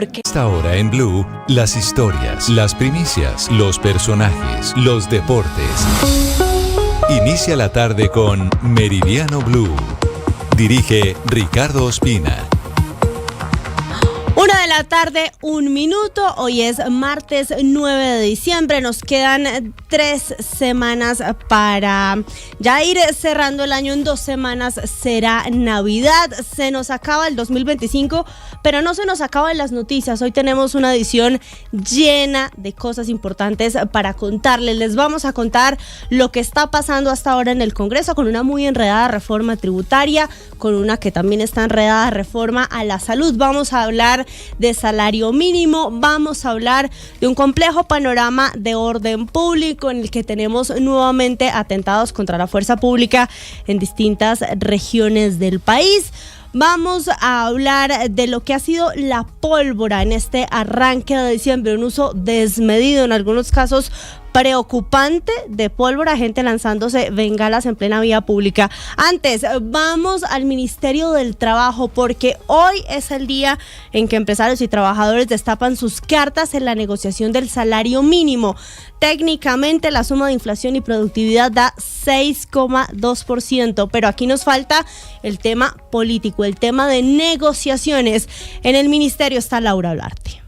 Esta hora en Blue, las historias, las primicias, los personajes, los deportes. Inicia la tarde con Meridiano Blue. Dirige Ricardo Ospina. 1:00 p.m, hoy es martes 9 de diciembre, nos quedan 3 semanas para ya ir cerrando el año. En 2 semanas será Navidad, se nos acaba el 2025, pero no se nos acaban las noticias. Hoy tenemos una edición llena de cosas importantes para contarles. Les vamos a contar lo que está pasando hasta ahora en el Congreso, con una muy enredada reforma tributaria, con una que también está enredada reforma a la salud. Vamos a hablar de salario mínimo, vamos a hablar de un complejo panorama de orden público en el que tenemos nuevamente atentados contra la fuerza pública en distintas regiones del país. Vamos a hablar de lo que ha sido la pólvora en este arranque de diciembre, un uso desmedido, en algunos casos preocupante, de pólvora, gente lanzándose bengalas en plena vía pública. Antes, vamos al Ministerio del Trabajo, porque hoy es el día en que empresarios y trabajadores destapan sus cartas en la negociación del salario mínimo. Técnicamente, la suma de inflación y productividad da 6,2%, pero aquí nos falta el tema político, el tema de negociaciones. En el ministerio está Laura Olarte.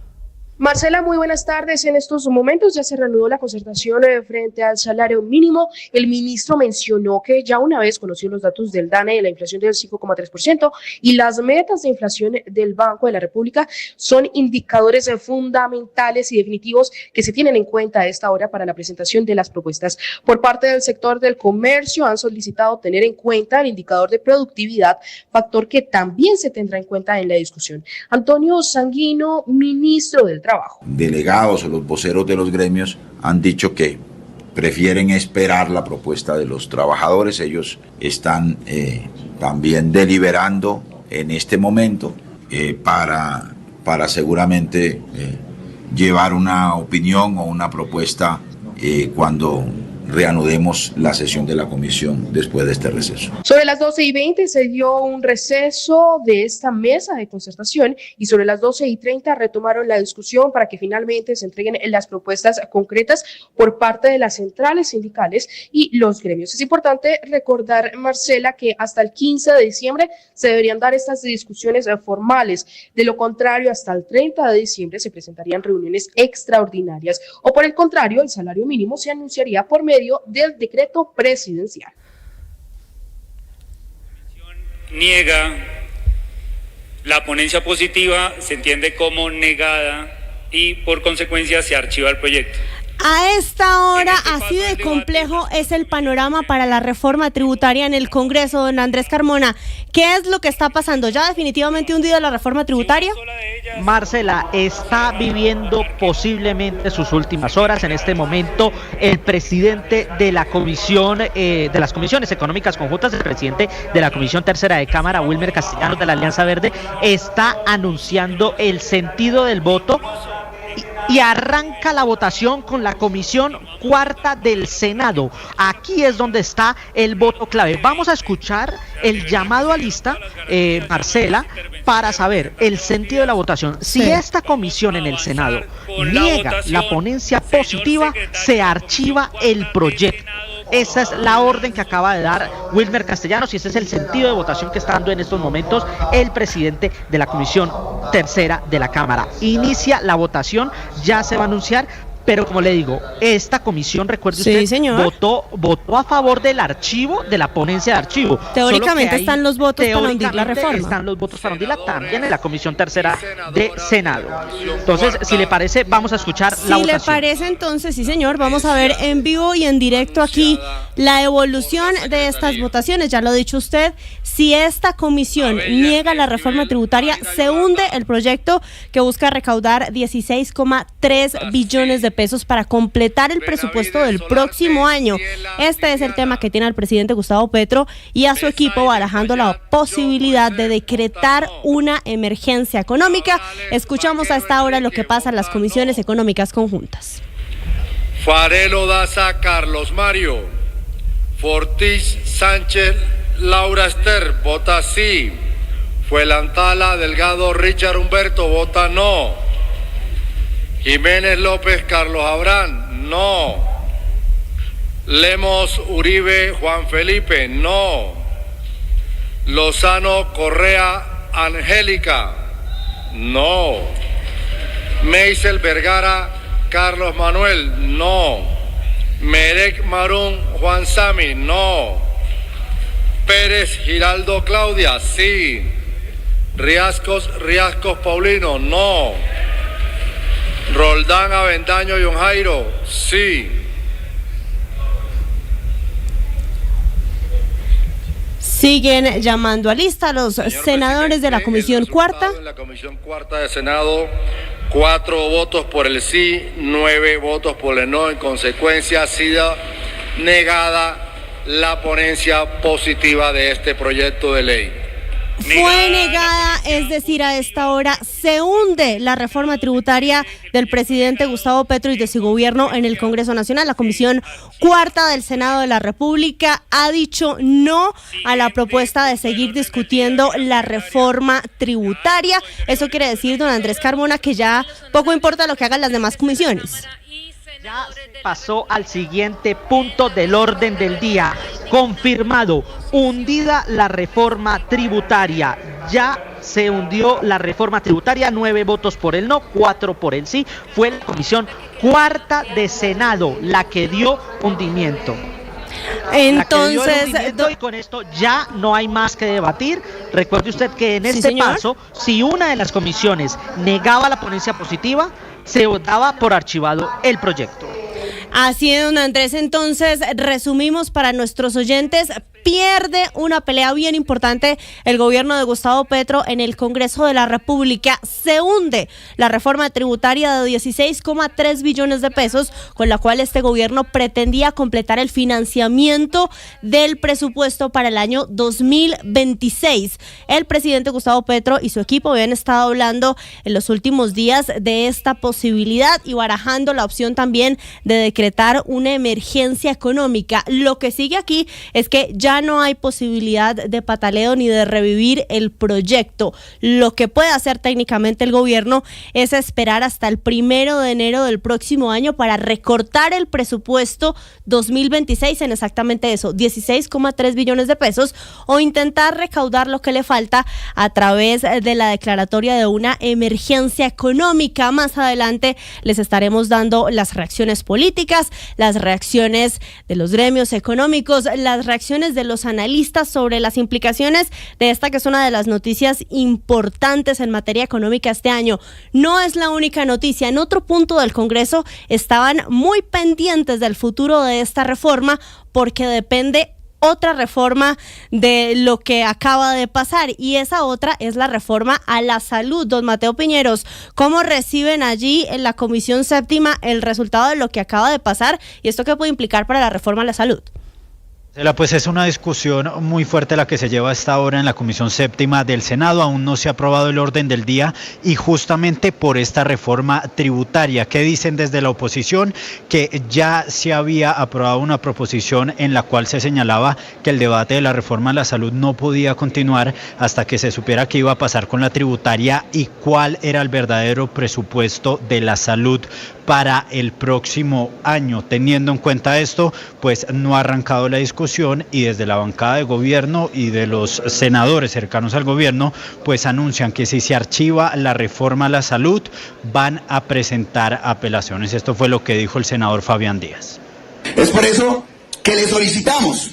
Marcela, muy buenas tardes. En estos momentos ya se reanudó la concertación frente al salario mínimo. El ministro mencionó que ya una vez conoció los datos del DANE de la inflación del 5,3% y las metas de inflación del Banco de la República son indicadores fundamentales y definitivos que se tienen en cuenta a esta hora para la presentación de las propuestas. Por parte del sector del comercio han solicitado tener en cuenta el indicador de productividad, factor que también se tendrá en cuenta en la discusión. Antonio Sanguino, ministro del Trabajo. Delegados o los voceros de los gremios han dicho que prefieren esperar la propuesta de los trabajadores. Ellos están también deliberando en este momento para seguramente llevar una opinión o una propuesta cuando reanudemos la sesión de la comisión después de este receso. Sobre las 12:20 se dio un receso de esta mesa de concertación y sobre las 12:30 retomaron la discusión para que finalmente se entreguen las propuestas concretas por parte de las centrales sindicales y los gremios. Es importante recordar, Marcela, que hasta el 15 de diciembre se deberían dar estas discusiones formales. De lo contrario, hasta el 30 de diciembre se presentarían reuniones extraordinarias o, por el contrario, el salario mínimo se anunciaría por medio del decreto presidencial. Niega la ponencia positiva, se entiende como negada y por consecuencia se archiva el proyecto. A esta hora, así de complejo es el panorama para la reforma tributaria en el Congreso. Don Andrés Carmona, ¿qué es lo que está pasando? ¿Ya definitivamente hundida la reforma tributaria? Marcela, está viviendo posiblemente sus últimas horas. En este momento, el presidente de la comisión, de las comisiones económicas conjuntas, el presidente de la Comisión Tercera de Cámara, Wilmer Castellanos, de la Alianza Verde, está anunciando el sentido del voto y arranca la votación con la Comisión Cuarta del Senado. Aquí es donde está el voto clave. Vamos a escuchar el llamado a lista, Marcela, para saber el sentido de la votación. Si esta comisión en el Senado niega la ponencia positiva, se archiva el proyecto. Esa es la orden que acaba de dar Wilmer Castellanos y ese es el sentido de votación que está dando en estos momentos el presidente de la Comisión Tercera de la Cámara. Inicia la votación, ya se va a anunciar, pero como le digo, esta comisión, recuerde usted, votó a favor del archivo, de la ponencia de archivo. Teóricamente están los votos para hundir la reforma. Están los votos para hundirla también en la Comisión Tercera de Senado. Entonces, si le parece, vamos a escuchar la votación. Si le parece, entonces, sí señor, vamos a ver en vivo y en directo aquí la evolución de estas votaciones. Ya lo ha dicho usted, si esta comisión niega la reforma tributaria, se hunde el proyecto que busca recaudar 16,3 billones de pesos para completar el presupuesto del próximo año. Este es el tema que tiene al presidente Gustavo Petro y a su equipo barajando la posibilidad de decretar una emergencia económica. Escuchamos a esta hora lo que pasa en las comisiones económicas conjuntas. Farelo Daza, Carlos Mario. Fortis Sánchez, Laura Esther, vota sí. Fuelantala Delgado Richard Humberto, vota no. Jiménez López Carlos Abraham, no. Lemos Uribe Juan Felipe, no. Lozano Correa Angélica, no. Meisel Vergara Carlos Manuel, no. Merek Marún Juan Sami, no. Pérez Giraldo Claudia, sí. Riascos Paulino, no. Roldán Avendaño John Jairo, sí. Siguen llamando a lista los senadores de la Comisión Cuarta. En la Comisión Cuarta de Senado, 4 votos por el sí, 9 votos por el no. En consecuencia, ha sido negada la ponencia positiva de este proyecto de ley. Fue negada, es decir, a esta hora se hunde la reforma tributaria del presidente Gustavo Petro y de su gobierno en el Congreso Nacional. La Comisión Cuarta del Senado de la República ha dicho no a la propuesta de seguir discutiendo la reforma tributaria. Eso quiere decir, don Andrés Carmona, que ya poco importa lo que hagan las demás comisiones. Ya pasó al siguiente punto del orden del día. Confirmado, hundida la reforma tributaria. Ya se hundió la reforma tributaria, 9 votos por el no, 4 por el sí. Fue la Comisión Cuarta de Senado la que dio hundimiento. Entonces, y con esto ya no hay más que debatir. Recuerde usted que en este paso, si una de las comisiones negaba la ponencia positiva, se daba por archivado el proyecto. Así es, don Andrés. Entonces, resumimos para nuestros oyentes: pierde una pelea bien importante el gobierno de Gustavo Petro en el Congreso de la República. Se hunde la reforma tributaria de 16,3 billones de pesos, con la cual este gobierno pretendía completar el financiamiento del presupuesto para el año 2026. El presidente Gustavo Petro y su equipo habían estado hablando en los últimos días de esta posibilidad y barajando la opción también de decretar una emergencia económica. Lo que sigue aquí es que ya no hay posibilidad de pataleo ni de revivir el proyecto. Lo que puede hacer técnicamente el gobierno es esperar hasta el 1 de enero del próximo año para recortar el presupuesto 2026 en exactamente eso, 16,3 billones de pesos, o intentar recaudar lo que le falta a través de la declaratoria de una emergencia económica. Más adelante les estaremos dando las reacciones políticas, las reacciones de los gremios económicos, las reacciones de los analistas sobre las implicaciones de esta, que es una de las noticias importantes en materia económica este año. No es la única noticia. En otro punto del Congreso estaban muy pendientes del futuro de esta reforma, porque depende otra reforma de lo que acaba de pasar, y esa otra es la reforma a la salud. Don Mateo Piñeros, ¿cómo reciben allí en la Comisión Séptima el resultado de lo que acaba de pasar y esto qué puede implicar para la reforma a la salud? Pues es una discusión muy fuerte la que se lleva hasta ahora en la Comisión Séptima del Senado. Aún no se ha aprobado el orden del día, y justamente por esta reforma tributaria. ¿Qué dicen desde la oposición? Que ya se había aprobado una proposición en la cual se señalaba que el debate de la reforma a la salud no podía continuar hasta que se supiera qué iba a pasar con la tributaria y cuál era el verdadero presupuesto de la salud para el próximo año. Teniendo en cuenta esto, pues no ha arrancado la discusión, y desde la bancada de gobierno y de los senadores cercanos al gobierno, pues anuncian que si se archiva la reforma a la salud, van a presentar apelaciones. Esto fue lo que dijo el senador Fabián Díaz. Es por eso que le solicitamos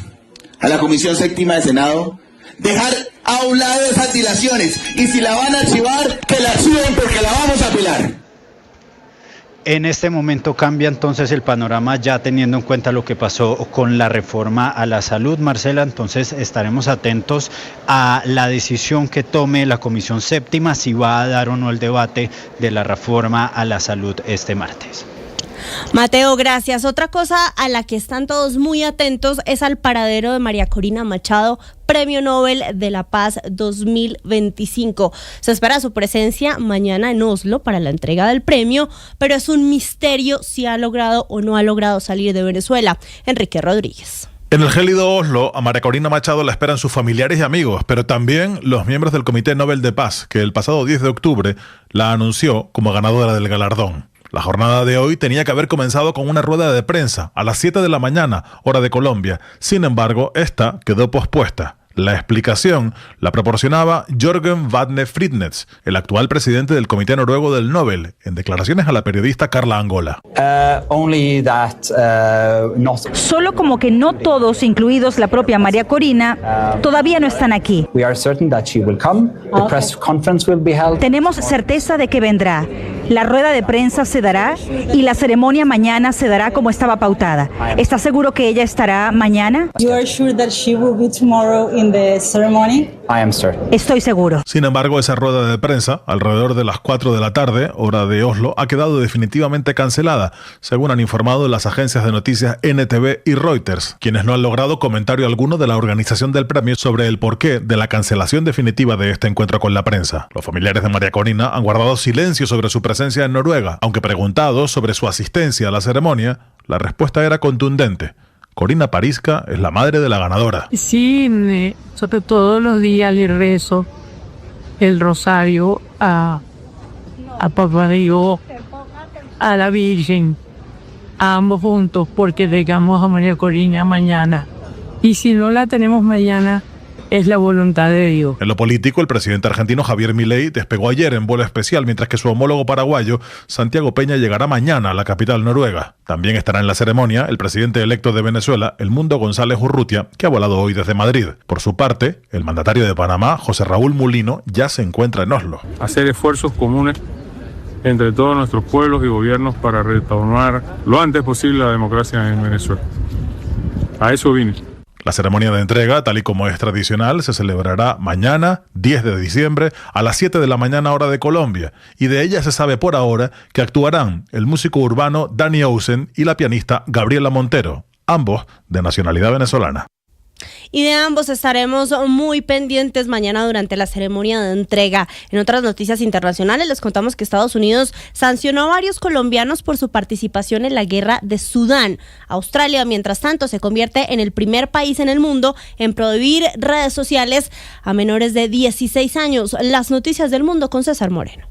a la Comisión Séptima del Senado dejar a un lado esas dilaciones, y si la van a archivar, que la archiven, porque la vamos a apelar. En este momento cambia entonces el panorama, ya teniendo en cuenta lo que pasó con la reforma a la salud, Marcela. Entonces estaremos atentos a la decisión que tome la Comisión Séptima, si va a dar o no el debate de la reforma a la salud este martes. Mateo, gracias. Otra cosa a la que están todos muy atentos es al paradero de María Corina Machado, Premio Nobel de la Paz 2025. Se espera su presencia mañana en Oslo para la entrega del premio, pero es un misterio si ha logrado o no ha logrado salir de Venezuela. Enrique Rodríguez. En el gélido Oslo, a María Corina Machado la esperan sus familiares y amigos, pero también los miembros del Comité Nobel de Paz, que el pasado 10 de octubre la anunció como ganadora del galardón. La jornada de hoy tenía que haber comenzado con una rueda de prensa a las 7 de la mañana, hora de Colombia. Sin embargo, esta quedó pospuesta. La explicación la proporcionaba Jørgen Vatne Fridnes, el actual presidente del Comité Noruego del Nobel, en declaraciones a la periodista Carla Angola. Solo como que no todos, incluidos la propia María Corina, todavía no están aquí. Tenemos certeza de que vendrá. La rueda de prensa se dará y la ceremonia mañana se dará como estaba pautada. ¿Estás seguro que ella estará mañana? Estoy seguro. Sin embargo, esa rueda de prensa, alrededor de las 4 de la tarde, hora de Oslo, ha quedado definitivamente cancelada, según han informado las agencias de noticias NTV y Reuters, quienes no han logrado comentario alguno de la organización del premio sobre el porqué de la cancelación definitiva de este encuentro con la prensa. Los familiares de María Corina han guardado silencio sobre su presencia en Noruega, aunque preguntados sobre su asistencia a la ceremonia, la respuesta era contundente. Corina Parizka es la madre de la ganadora. Sí, sobre todos los días le rezo el rosario a Papá Dios, a la Virgen, a ambos juntos, porque tengamos a María Corina mañana. Y si no la tenemos mañana, es la voluntad de Dios. En lo político, el presidente argentino Javier Milei despegó ayer en vuelo especial, mientras que su homólogo paraguayo, Santiago Peña, llegará mañana a la capital noruega. También estará en la ceremonia el presidente electo de Venezuela, Edmundo González Urrutia, que ha volado hoy desde Madrid. Por su parte, el mandatario de Panamá, José Raúl Mulino, ya se encuentra en Oslo. Hacer esfuerzos comunes entre todos nuestros pueblos y gobiernos para retornar lo antes posible la democracia en Venezuela. A eso vine. La ceremonia de entrega, tal y como es tradicional, se celebrará mañana, 10 de diciembre, a las 7 de la mañana hora de Colombia, y de ella se sabe por ahora que actuarán el músico urbano Danny Ocean y la pianista Gabriela Montero, ambos de nacionalidad venezolana. Y de ambos estaremos muy pendientes mañana durante la ceremonia de entrega. En otras noticias internacionales les contamos que Estados Unidos sancionó a varios colombianos por su participación en la guerra de Sudán. Australia, mientras tanto, se convierte en el primer país en el mundo en prohibir redes sociales a menores de 16 años. Las noticias del mundo con César Moreno.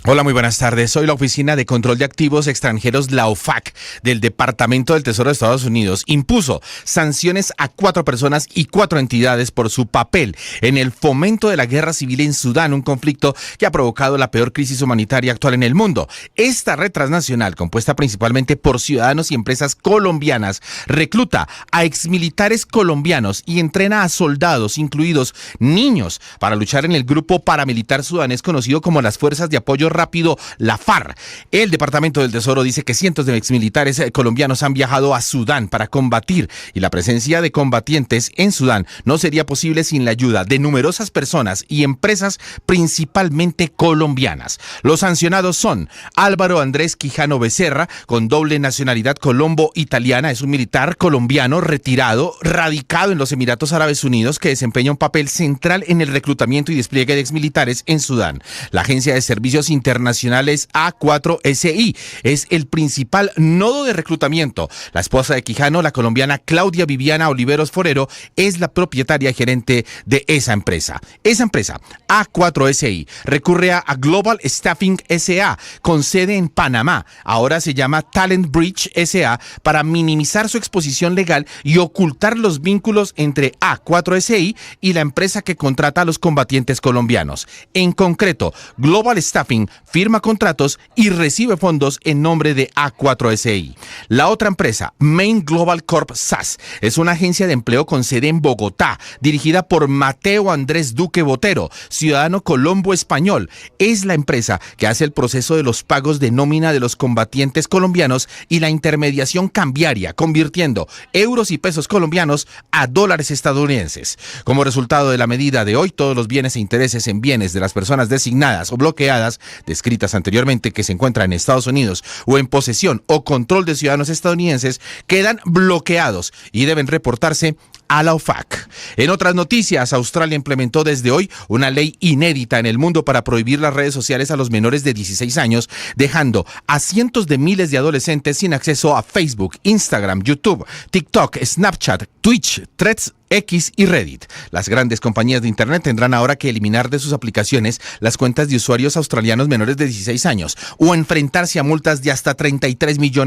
Hola, muy buenas tardes. Hoy la Oficina de Control de Activos Extranjeros, la OFAC, del Departamento del Tesoro de Estados Unidos, impuso sanciones a 4 personas y 4 entidades por su papel en el fomento de la guerra civil en Sudán, un conflicto que ha provocado la peor crisis humanitaria actual en el mundo. Esta red transnacional, compuesta principalmente por ciudadanos y empresas colombianas, recluta a exmilitares colombianos y entrena a soldados, incluidos niños, para luchar en el grupo paramilitar sudanés conocido como las Fuerzas de Apoyo Rápido, la FARC. El Departamento del Tesoro dice que cientos de exmilitares colombianos han viajado a Sudán para combatir, y la presencia de combatientes en Sudán no sería posible sin la ayuda de numerosas personas y empresas, principalmente colombianas. Los sancionados son Álvaro Andrés Quijano Becerra, con doble nacionalidad colombo-italiana, es un militar colombiano retirado, radicado en los Emiratos Árabes Unidos, que desempeña un papel central en el reclutamiento y despliegue de exmilitares en Sudán. La Agencia de Servicios Internacionales A4SI es el principal nodo de reclutamiento. La esposa de Quijano, la colombiana Claudia Viviana Oliveros Forero, es la propietaria y gerente de esa empresa. Esa empresa, A4SI, recurre a Global Staffing SA, con sede en Panamá. Ahora se llama Talent Bridge SA, para minimizar su exposición legal y ocultar los vínculos entre A4SI y la empresa que contrata a los combatientes colombianos. En concreto, Global Staffing firma contratos y recibe fondos en nombre de A4SI. La otra empresa, Main Global Corp SAS, es una agencia de empleo con sede en Bogotá, dirigida por Mateo Andrés Duque Botero, ciudadano colombo-español. Es la empresa que hace el proceso de los pagos de nómina de los combatientes colombianos y la intermediación cambiaria, convirtiendo euros y pesos colombianos a dólares estadounidenses. Como resultado de la medida de hoy, todos los bienes e intereses en bienes de las personas designadas o bloqueadas descritas anteriormente, que se encuentran en Estados Unidos o en posesión o control de ciudadanos estadounidenses, quedan bloqueados y deben reportarse a la OFAC. En otras noticias, Australia implementó desde hoy una ley inédita en el mundo para prohibir las redes sociales a los menores de 16 años, dejando a cientos de miles de adolescentes sin acceso a Facebook, Instagram, YouTube, TikTok, Snapchat, Twitch, Threads, X y Reddit. Las grandes compañías de Internet tendrán ahora que eliminar de sus aplicaciones las cuentas de usuarios australianos menores de 16 años o enfrentarse a multas de hasta $33 millones.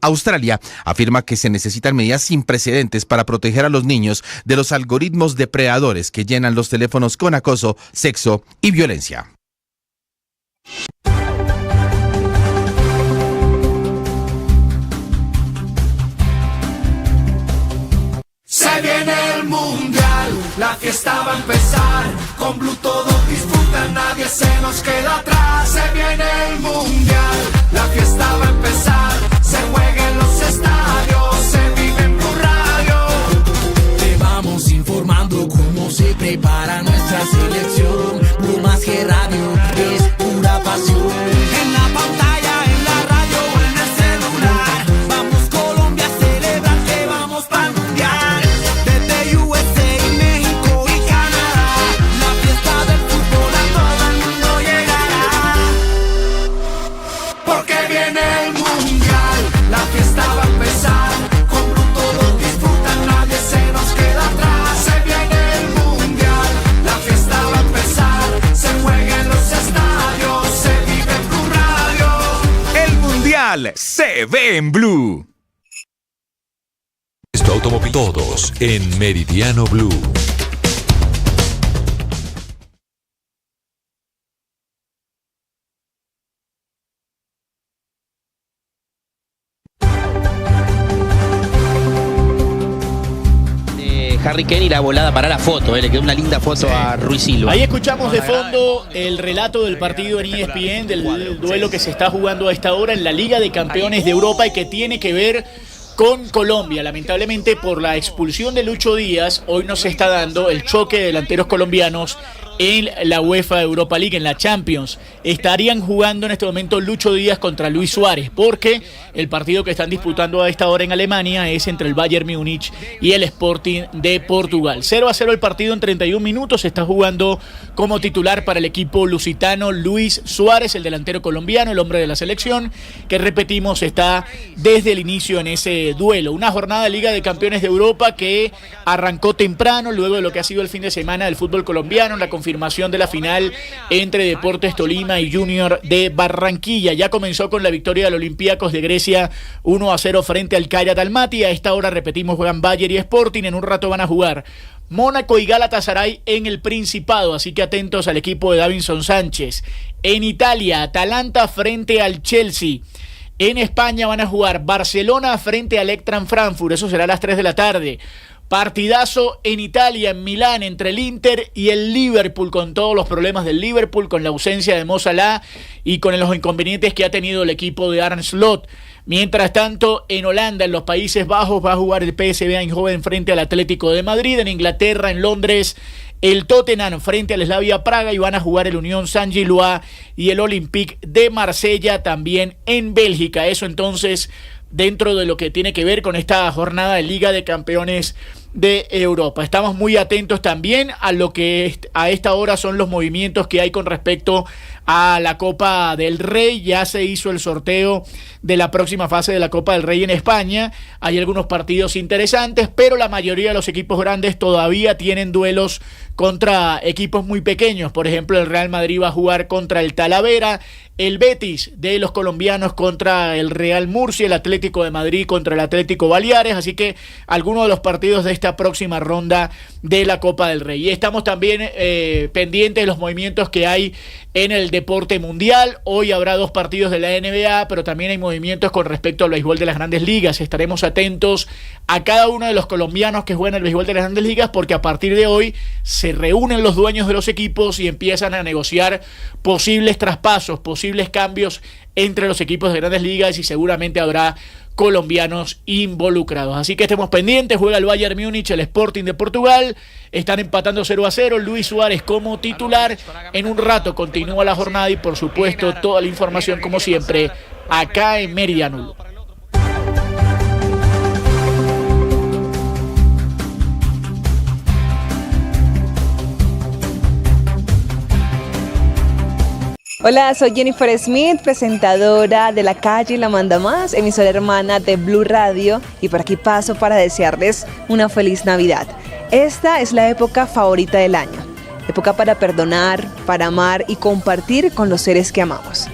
Australia afirma que se necesitan medidas sin precedentes para proteger a los niños de los algoritmos depredadores que llenan los teléfonos con acoso, sexo y violencia. Se viene el mundial, la fiesta va a empezar. Con Blue todos disfrutan, nadie se nos queda atrás. Se viene el mundial, la fiesta va a empezar. Se juega en los estadios, se vive en Blue Radio. Te vamos informando cómo se prepara nuestra selección. Blue más que radio, es pura pasión. En la pantalla, en la radio o en el celular. Vamos Colombia a celebrar que vamos para el mundial. Se ve en Blue. Esto automóvil todos en Meridiano Blue. Harry Kane y la volada para la foto, le quedó una linda foto a Ruiz Silva. Ahí escuchamos de fondo el relato del partido en ESPN, del duelo que se está jugando a esta hora en la Liga de Campeones de Europa y que tiene que ver con Colombia. Lamentablemente por la expulsión de Lucho Díaz, hoy no se está dando el choque de delanteros colombianos en la UEFA Europa League, en la Champions. Estarían jugando en este momento Lucho Díaz contra Luis Suárez, porque el partido que están disputando a esta hora en Alemania es entre el Bayern Múnich y el Sporting de Portugal. 0-0 el partido en 31 minutos. Se está jugando como titular para el equipo lusitano Luis Suárez, el delantero colombiano, el hombre de la selección, que repetimos está desde el inicio en ese duelo. Una jornada de Liga de Campeones de Europa que arrancó temprano, luego de lo que ha sido el fin de semana del fútbol colombiano, la confirmación de la final entre Deportes Tolima y Junior de Barranquilla. Ya comenzó con la victoria del Olympiacos de Grecia 1-0 frente al Kayrat Almaty. A esta hora repetimos, juegan Bayern y Sporting. En un rato van a jugar Mónaco y Galatasaray en el Principado, así que atentos al equipo de Davinson Sánchez. En Italia, Atalanta frente al Chelsea. En España van a jugar Barcelona frente al Eintracht Frankfurt, eso será a las 3 de la tarde. Partidazo en Italia, en Milán, entre el Inter y el Liverpool, con todos los problemas del Liverpool, con la ausencia de Mo Salah y con los inconvenientes que ha tenido el equipo de Arne Slot. Mientras tanto, en Holanda, en los Países Bajos, va a jugar el PSV Eindhoven frente al Atlético de Madrid. En Inglaterra, en Londres, el Tottenham frente al Slavia Praga, y van a jugar el Unión Saint-Gilloise y el Olympique de Marsella también en Bélgica. Eso entonces dentro de lo que tiene que ver con esta jornada de Liga de Campeones de Europa. Estamos muy atentos también a lo que a esta hora son los movimientos que hay con respecto a la Copa del Rey. Ya se hizo el sorteo de la próxima fase de la Copa del Rey en España. Hay algunos partidos interesantes, pero la mayoría de los equipos grandes todavía tienen duelos contra equipos muy pequeños. Por ejemplo, el Real Madrid va a jugar contra el Talavera, el Betis de los colombianos contra el Real Murcia, el Atlético de Madrid contra el Atlético Baleares. Así que algunos de los partidos de esta próxima ronda de la Copa del Rey. Y estamos también pendientes de los movimientos que hay en el deporte mundial. Hoy habrá 2 partidos de la NBA, pero también hay movimientos con respecto al béisbol de las Grandes Ligas. Estaremos atentos a cada uno de los colombianos que juegan el béisbol de las Grandes Ligas, porque a partir de hoy se reúnen los dueños de los equipos y empiezan a negociar posibles traspasos, posibles cambios entre los equipos de Grandes Ligas, y seguramente habrá colombianos involucrados. Así que estemos pendientes. Juega el Bayern Múnich, el Sporting de Portugal. Están empatando 0-0. Luis Suárez como titular. En un rato continúa la jornada y por supuesto toda la información como siempre acá en Meridiano. Hola, soy Jennifer Smith, presentadora de La Calle La Manda Más, emisora hermana de Blue Radio, y por aquí paso para desearles una feliz Navidad. Esta es la época favorita del año, época para perdonar, para amar y compartir con los seres que amamos.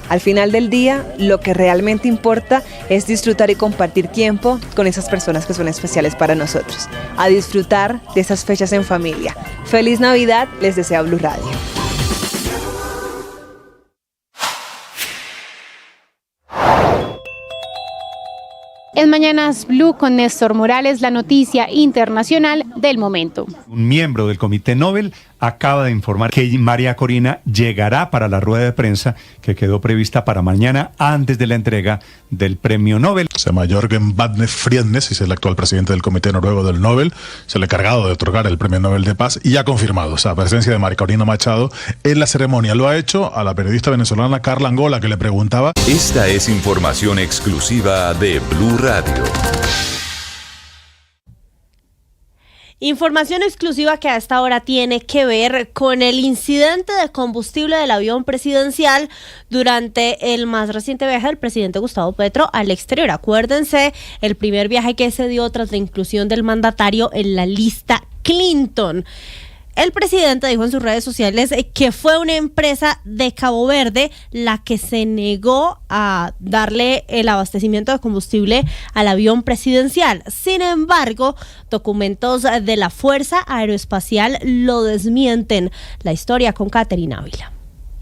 Al final del día, lo que realmente importa es disfrutar y compartir tiempo con esas personas que son especiales para nosotros. A disfrutar de esas fechas en familia. Feliz Navidad, les desea Blue Radio. En Mañanas Blue con Néstor Morales, la noticia internacional del momento. Un miembro del Comité Nobel acaba de informar que María Corina llegará para la rueda de prensa que quedó prevista para mañana antes de la entrega del premio Nobel. Se llama Jørgen Badne Friednes, es el actual presidente del Comité Noruego del Nobel, es el encargado de otorgar el premio Nobel de Paz y ha confirmado esa presencia de María Corina Machado en la ceremonia. Lo ha hecho a la periodista venezolana Carla Angola, que le preguntaba. Esta es información exclusiva de Blue Radio. Información exclusiva que a esta hora tiene que ver con el incidente de combustible del avión presidencial durante el más reciente viaje del presidente Gustavo Petro al exterior. Acuérdense, el primer viaje que se dio tras la inclusión del mandatario en la lista Clinton. El presidente dijo en sus redes sociales que fue una empresa de Cabo Verde la que se negó a darle el abastecimiento de combustible al avión presidencial. Sin embargo, documentos de la Fuerza Aeroespacial lo desmienten. La historia con Caterina Ávila.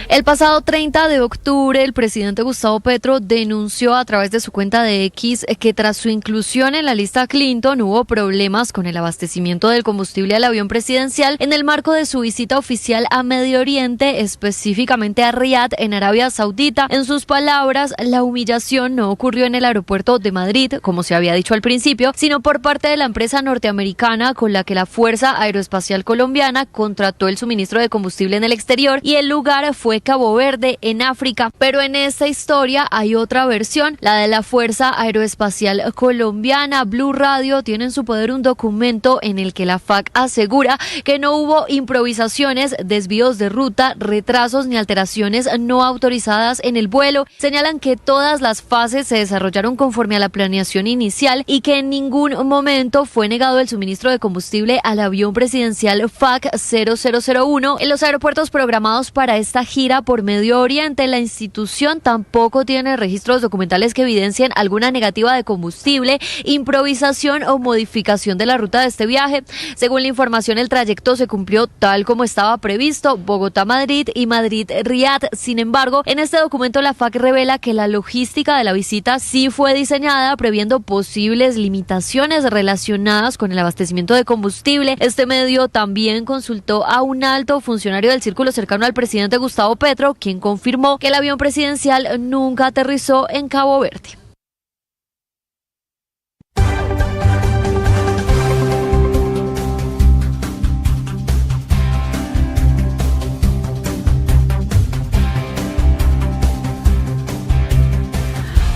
El pasado 30 de octubre, el presidente Gustavo Petro denunció a través de su cuenta de X que tras su inclusión en la lista Clinton hubo problemas con el abastecimiento del combustible al avión presidencial en el marco de su visita oficial a Medio Oriente, específicamente a Riad, en Arabia Saudita. En sus palabras, la humillación no ocurrió en el aeropuerto de Madrid, como se había dicho al principio, sino por parte de la empresa norteamericana con la que la Fuerza Aeroespacial Colombiana contrató el suministro de combustible en el exterior, y el lugar fue Cabo Verde, en África. Pero en esta historia hay otra versión, la de la Fuerza Aeroespacial Colombiana. Blue Radio tiene en su poder un documento en el que la FAC asegura que no hubo improvisaciones, desvíos de ruta, retrasos ni alteraciones no autorizadas en el vuelo. Señalan que todas las fases se desarrollaron conforme a la planeación inicial y que en ningún momento fue negado el suministro de combustible al avión presidencial FAC 0001 en los aeropuertos programados para esta gira por Medio Oriente. La institución tampoco tiene registros documentales que evidencien alguna negativa de combustible, improvisación o modificación de la ruta de este viaje. Según la información, el trayecto se cumplió tal como estaba previsto, Bogotá-Madrid y Madrid-Riad. Sin embargo, en este documento la FAC revela que la logística de la visita sí fue diseñada previendo posibles limitaciones relacionadas con el abastecimiento de combustible. Este medio también consultó a un alto funcionario del círculo cercano al presidente Gustavo Petro, quien confirmó que el avión presidencial nunca aterrizó en Cabo Verde.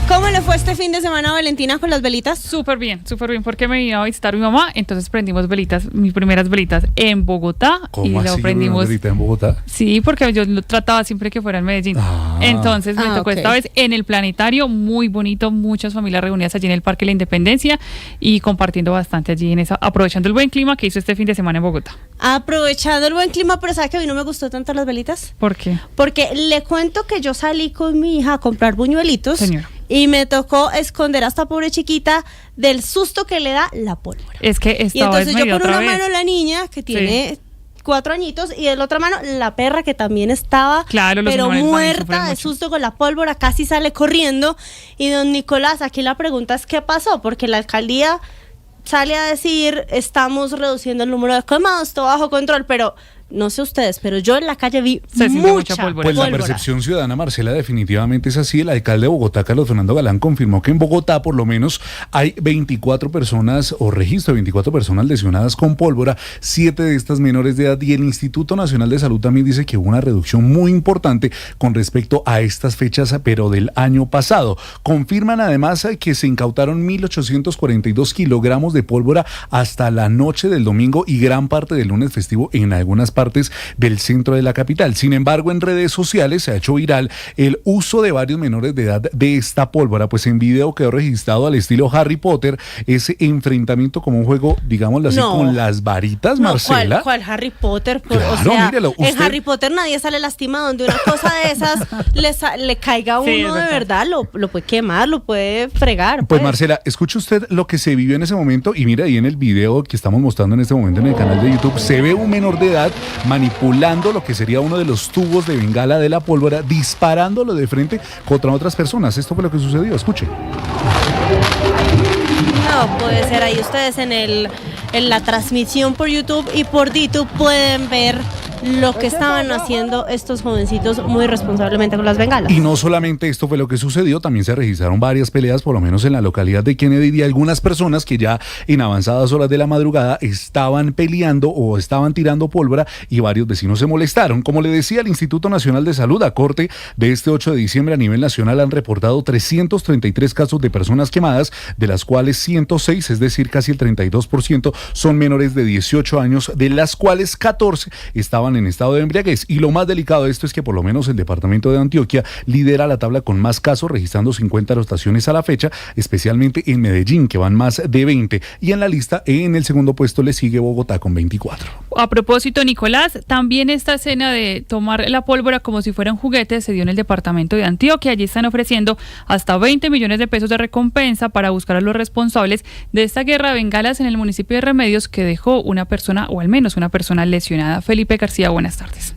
¿Cómo le fue este fin de semana, Valentina, con las velitas? Súper bien, porque me vino a visitar mi mamá, entonces prendimos velitas, mis primeras velitas en Bogotá. ¿Cómo y así lo prendimos velita en Bogotá? Sí, porque yo lo trataba siempre que fuera en Medellín. Entonces me tocó esta vez en el Planetario, muy bonito, muchas familias reunidas allí en el Parque de la Independencia y compartiendo bastante allí en esa, aprovechando el buen clima que hizo este fin de semana en Bogotá. Aprovechando el buen clima, pero ¿sabe que a mí no me gustó tanto las velitas? ¿Por qué? Porque le cuento que yo salí con mi hija a comprar buñuelitos. Señora. Y me tocó esconder a esta pobre chiquita del susto que le da la pólvora. Es que esta y entonces vez yo me dio por otra una vez. mano la niña que tiene 4 añitos y de la otra mano la perra que también estaba pero muerta de susto con la pólvora, casi sale corriendo. Y don Nicolás, aquí la pregunta es ¿qué pasó? Porque la alcaldía sale a decir estamos reduciendo el número de quemados, todo bajo control, pero no sé ustedes, pero yo en la calle vi mucha pólvora. Pues la percepción ciudadana, Marcela, definitivamente es así. El alcalde de Bogotá, Carlos Fernando Galán, confirmó que en Bogotá por lo menos hay 24 personas o registro de 24 personas lesionadas con pólvora, 7 de estas menores de edad, y el Instituto Nacional de Salud también dice que hubo una reducción muy importante con respecto a estas fechas, pero del año pasado. Confirman además que se incautaron 1.842 kilogramos de pólvora hasta la noche del domingo y gran parte del lunes festivo en algunas partes partes del centro de la capital. Sin embargo, en redes sociales se ha hecho viral el uso de varios menores de edad de esta pólvora, pues en video quedó registrado al estilo Harry Potter ese enfrentamiento como un juego, digámoslo así, con las varitas, Marcela. ¿Cuál Harry Potter? Claro, o sea, mírelo, usted... en Harry Potter nadie sale lastimado, donde una cosa de esas le caiga a uno de verdad, lo puede quemar, lo puede fregar. Pues Marcela, escuche usted lo que se vivió en ese momento y mira ahí en el video que estamos mostrando en este momento en el canal de YouTube, se ve un menor de edad manipulando lo que sería uno de los tubos de bengala de la pólvora, disparándolo de frente contra otras personas. Esto fue lo que sucedió, escuche. No puede ser, ahí ustedes en la transmisión por YouTube y por DTube pueden ver lo que estaban haciendo estos jovencitos muy responsablemente con las bengalas. Y no solamente esto fue lo que sucedió, también se registraron varias peleas, por lo menos en la localidad de Kennedy, y algunas personas que ya en avanzadas horas de la madrugada estaban peleando o estaban tirando pólvora y varios vecinos se molestaron. Como le decía, el Instituto Nacional de Salud, a corte de este 8 de diciembre a nivel nacional, han reportado 333 casos de personas quemadas, de las cuales 106, es decir, casi el 32%, son menores de 18 años, de las cuales 14 estaban en estado de embriaguez. Y lo más delicado de esto es que por lo menos el departamento de Antioquia lidera la tabla con más casos, registrando 50 arrestaciones a la fecha, especialmente en Medellín, que van más de 20. Y en la lista, en el segundo puesto, le sigue Bogotá con 24. A propósito, Nicolás, también esta escena de tomar la pólvora como si fuera un juguete se dio en el departamento de Antioquia. Allí están ofreciendo hasta 20 millones de pesos de recompensa para buscar a los responsables de esta guerra de bengalas en el municipio de Remedios, que dejó una persona, o al menos una persona lesionada. Felipe García, buenas tardes.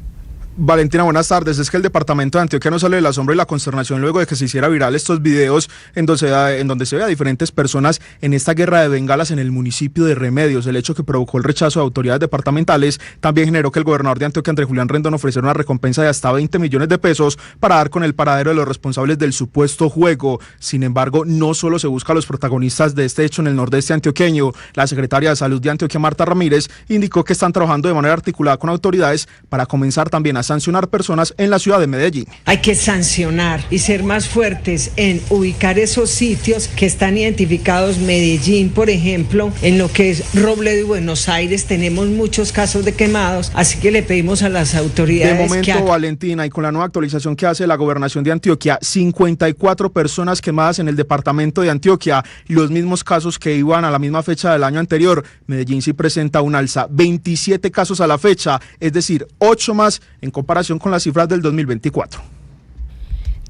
Valentina, buenas tardes. Es que el departamento de Antioquia no sale del asombro y la consternación luego de que se hiciera viral estos videos en donde se ve a diferentes personas en esta guerra de bengalas en el municipio de Remedios. El hecho que provocó el rechazo de autoridades departamentales también generó que el gobernador de Antioquia, Andrés Julián Rendón, ofreciera una recompensa de hasta 20 millones de pesos para dar con el paradero de los responsables del supuesto juego. Sin embargo, no solo se busca a los protagonistas de este hecho en el nordeste antioqueño. La secretaria de Salud de Antioquia, Marta Ramírez, indicó que están trabajando de manera articulada con autoridades para comenzar también a sancionar personas en la ciudad de Medellín. Hay que sancionar y ser más fuertes en ubicar esos sitios que están identificados. Medellín, por ejemplo, en lo que es Robledo y Buenos Aires, tenemos muchos casos de quemados, así que le pedimos a las autoridades. De momento, Valentina, y con la nueva actualización que hace la gobernación de Antioquia, 54 personas quemadas en el departamento de Antioquia, los mismos casos que iban a la misma fecha del año anterior. Medellín sí presenta un alza, 27 casos a la fecha, es decir, 8 más en comparación con las cifras del 2024.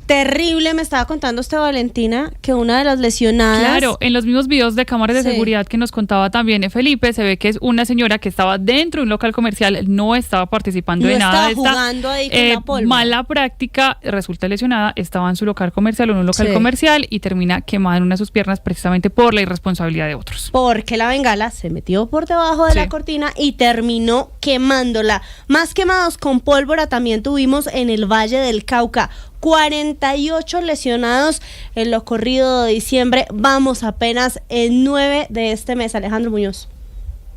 Terrible, me estaba contando Valentina, que una de las lesionadas... Claro, en los mismos videos de cámaras de seguridad que nos contaba también Felipe, se ve que es una señora que estaba dentro de un local comercial, no estaba participando de nada de jugando ahí con la pólvora. Mala práctica, resulta lesionada, estaba en su local comercial o en un local comercial y termina quemada en una de sus piernas precisamente por la irresponsabilidad de otros. Porque la bengala se metió por debajo de la cortina y terminó quemándola. Más quemados con pólvora también tuvimos en el Valle del Cauca. 48 lesionados en lo corrido de diciembre. Vamos apenas en 9 de este mes. Alejandro Muñoz.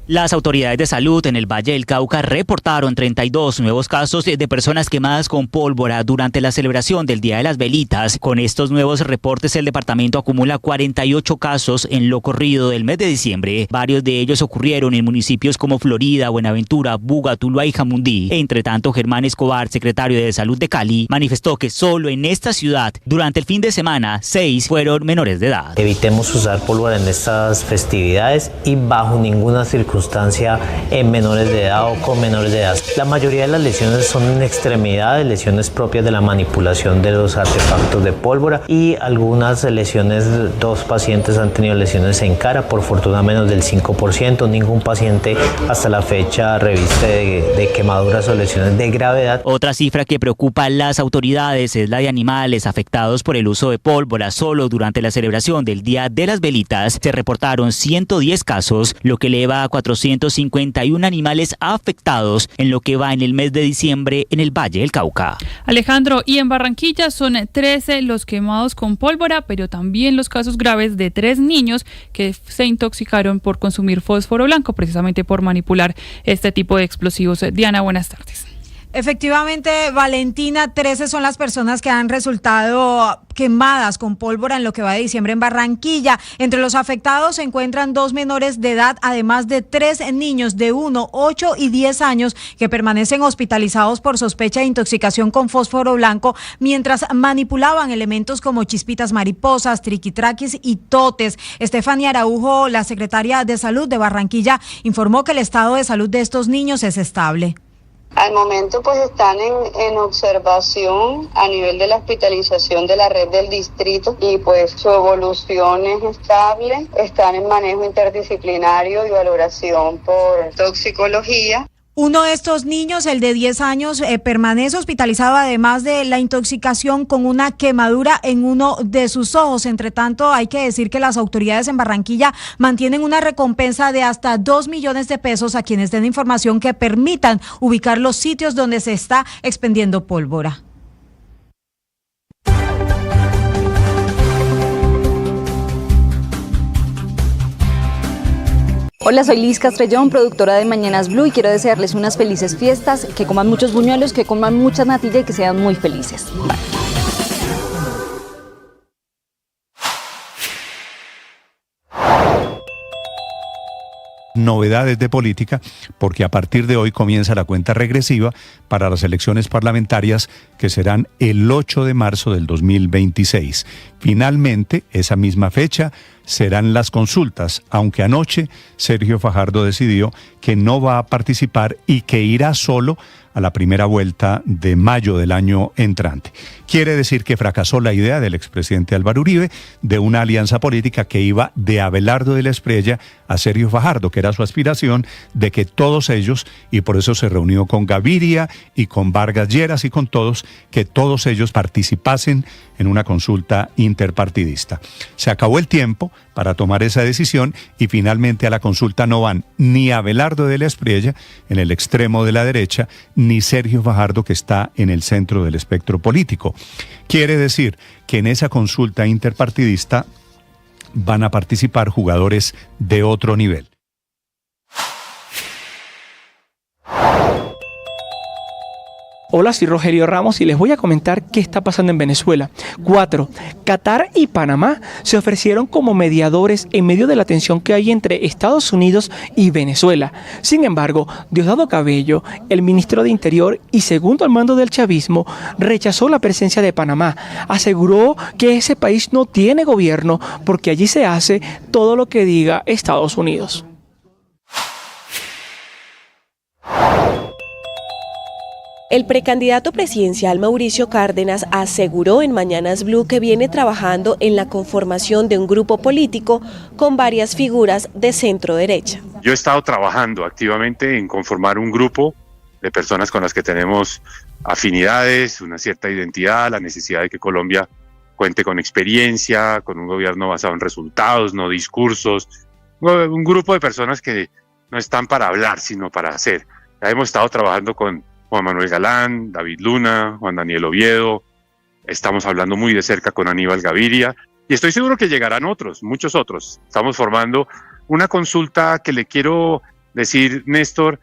Las autoridades de salud en el Valle del Cauca reportaron 32 nuevos casos de personas quemadas con pólvora durante la celebración del Día de las Velitas. Con estos nuevos reportes, el departamento acumula 48 casos en lo corrido del mes de diciembre. Varios de ellos ocurrieron en municipios como Florida, Buenaventura, Buga, Tuluá y Jamundí. Entre tanto, Germán Escobar, secretario de Salud de Cali, manifestó que solo en esta ciudad, durante el fin de semana, 6 fueron menores de edad. Evitemos usar pólvora en estas festividades y bajo ninguna circunstancia en menores de edad o con menores de edad. La mayoría de las lesiones son en extremidades, lesiones propias de la manipulación de los artefactos de pólvora y algunas lesiones, 2 pacientes han tenido lesiones en cara, por fortuna menos del 5%, ningún paciente hasta la fecha reviste de quemaduras o lesiones de gravedad. Otra cifra que preocupa a las autoridades es la de animales afectados por el uso de pólvora. Solo durante la celebración del Día de las Velitas se reportaron 110 casos, lo que eleva a 451 animales afectados en lo que va en el mes de diciembre en el Valle del Cauca. Alejandro, y en Barranquilla son 13 los quemados con pólvora, pero también los casos graves de 3 niños que se intoxicaron por consumir fósforo blanco, precisamente por manipular este tipo de explosivos. Diana, buenas tardes. Efectivamente, Valentina, 13 son las personas que han resultado quemadas con pólvora en lo que va de diciembre en Barranquilla. Entre los afectados se encuentran 2 menores de edad, además de 3 niños de 1, 8 y 10 años que permanecen hospitalizados por sospecha de intoxicación con fósforo blanco mientras manipulaban elementos como chispitas mariposas, triquitraquis y totes. Estefania Araujo, la secretaria de Salud de Barranquilla, informó que el estado de salud de estos niños es estable. Al momento pues están en observación a nivel de la hospitalización de la red del distrito y pues su evolución es estable, están en manejo interdisciplinario y valoración por toxicología. Uno de estos niños, el de 10 años, permanece hospitalizado además de la intoxicación con una quemadura en uno de sus ojos. Entre tanto, hay que decir que las autoridades en Barranquilla mantienen una recompensa de hasta 2 millones de pesos a quienes den información que permitan ubicar los sitios donde se está expendiendo pólvora. Hola, soy Liz Castrellón, productora de Mañanas Blue, y quiero desearles unas felices fiestas, que coman muchos buñuelos, que coman mucha natilla y que sean muy felices. Bye. Novedades de política, porque a partir de hoy comienza la cuenta regresiva para las elecciones parlamentarias que serán el 8 de marzo del 2026. Finalmente, esa misma fecha serán las consultas, aunque anoche Sergio Fajardo decidió que no va a participar y que irá solo a la primera vuelta de mayo del año entrante. Quiere decir que fracasó la idea del expresidente Álvaro Uribe de una alianza política que iba de Abelardo de la Espriella a Sergio Fajardo, que era su aspiración de que todos ellos, y por eso se reunió con Gaviria y con Vargas Lleras y con todos, que todos ellos participasen en una consulta interpartidista. Se acabó el tiempo para tomar esa decisión y finalmente a la consulta no van ni Abelardo de la Espriella, en el extremo de la derecha, ni Sergio Fajardo, que está en el centro del espectro político. Quiere decir que en esa consulta interpartidista van a participar jugadores de otro nivel. Hola, soy Rogelio Ramos y les voy a comentar qué está pasando en Venezuela. 4. Qatar y Panamá se ofrecieron como mediadores en medio de la tensión que hay entre Estados Unidos y Venezuela. Sin embargo, Diosdado Cabello, el ministro de Interior y segundo al mando del chavismo, rechazó la presencia de Panamá. Aseguró que ese país no tiene gobierno porque allí se hace todo lo que diga Estados Unidos. El precandidato presidencial Mauricio Cárdenas aseguró en Mañanas Blue que viene trabajando en la conformación de un grupo político con varias figuras de centro derecha. Yo he estado trabajando activamente en conformar un grupo de personas con las que tenemos afinidades, una cierta identidad, la necesidad de que Colombia cuente con experiencia, con un gobierno basado en resultados, no discursos, un grupo de personas que no están para hablar, sino para hacer. Ya hemos estado trabajando con Juan Manuel Galán, David Luna, Juan Daniel Oviedo, estamos hablando muy de cerca con Aníbal Gaviria y estoy seguro que llegarán otros, muchos otros. Estamos formando una consulta que le quiero decir, Néstor,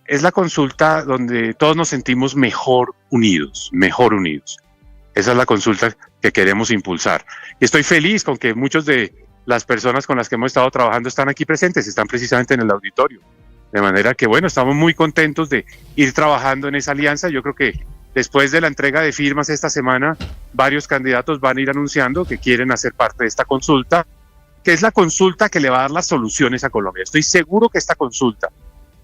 es la consulta donde todos nos sentimos mejor unidos, mejor unidos. Esa es la consulta que queremos impulsar. Y estoy feliz con que muchos de las personas con las que hemos estado trabajando están aquí presentes, están precisamente en el auditorio. De manera que, bueno, estamos muy contentos de ir trabajando en esa alianza. Yo creo que después de la entrega de firmas esta semana, varios candidatos van a ir anunciando que quieren hacer parte de esta consulta, que es la consulta que le va a dar las soluciones a Colombia. Estoy seguro que esta consulta,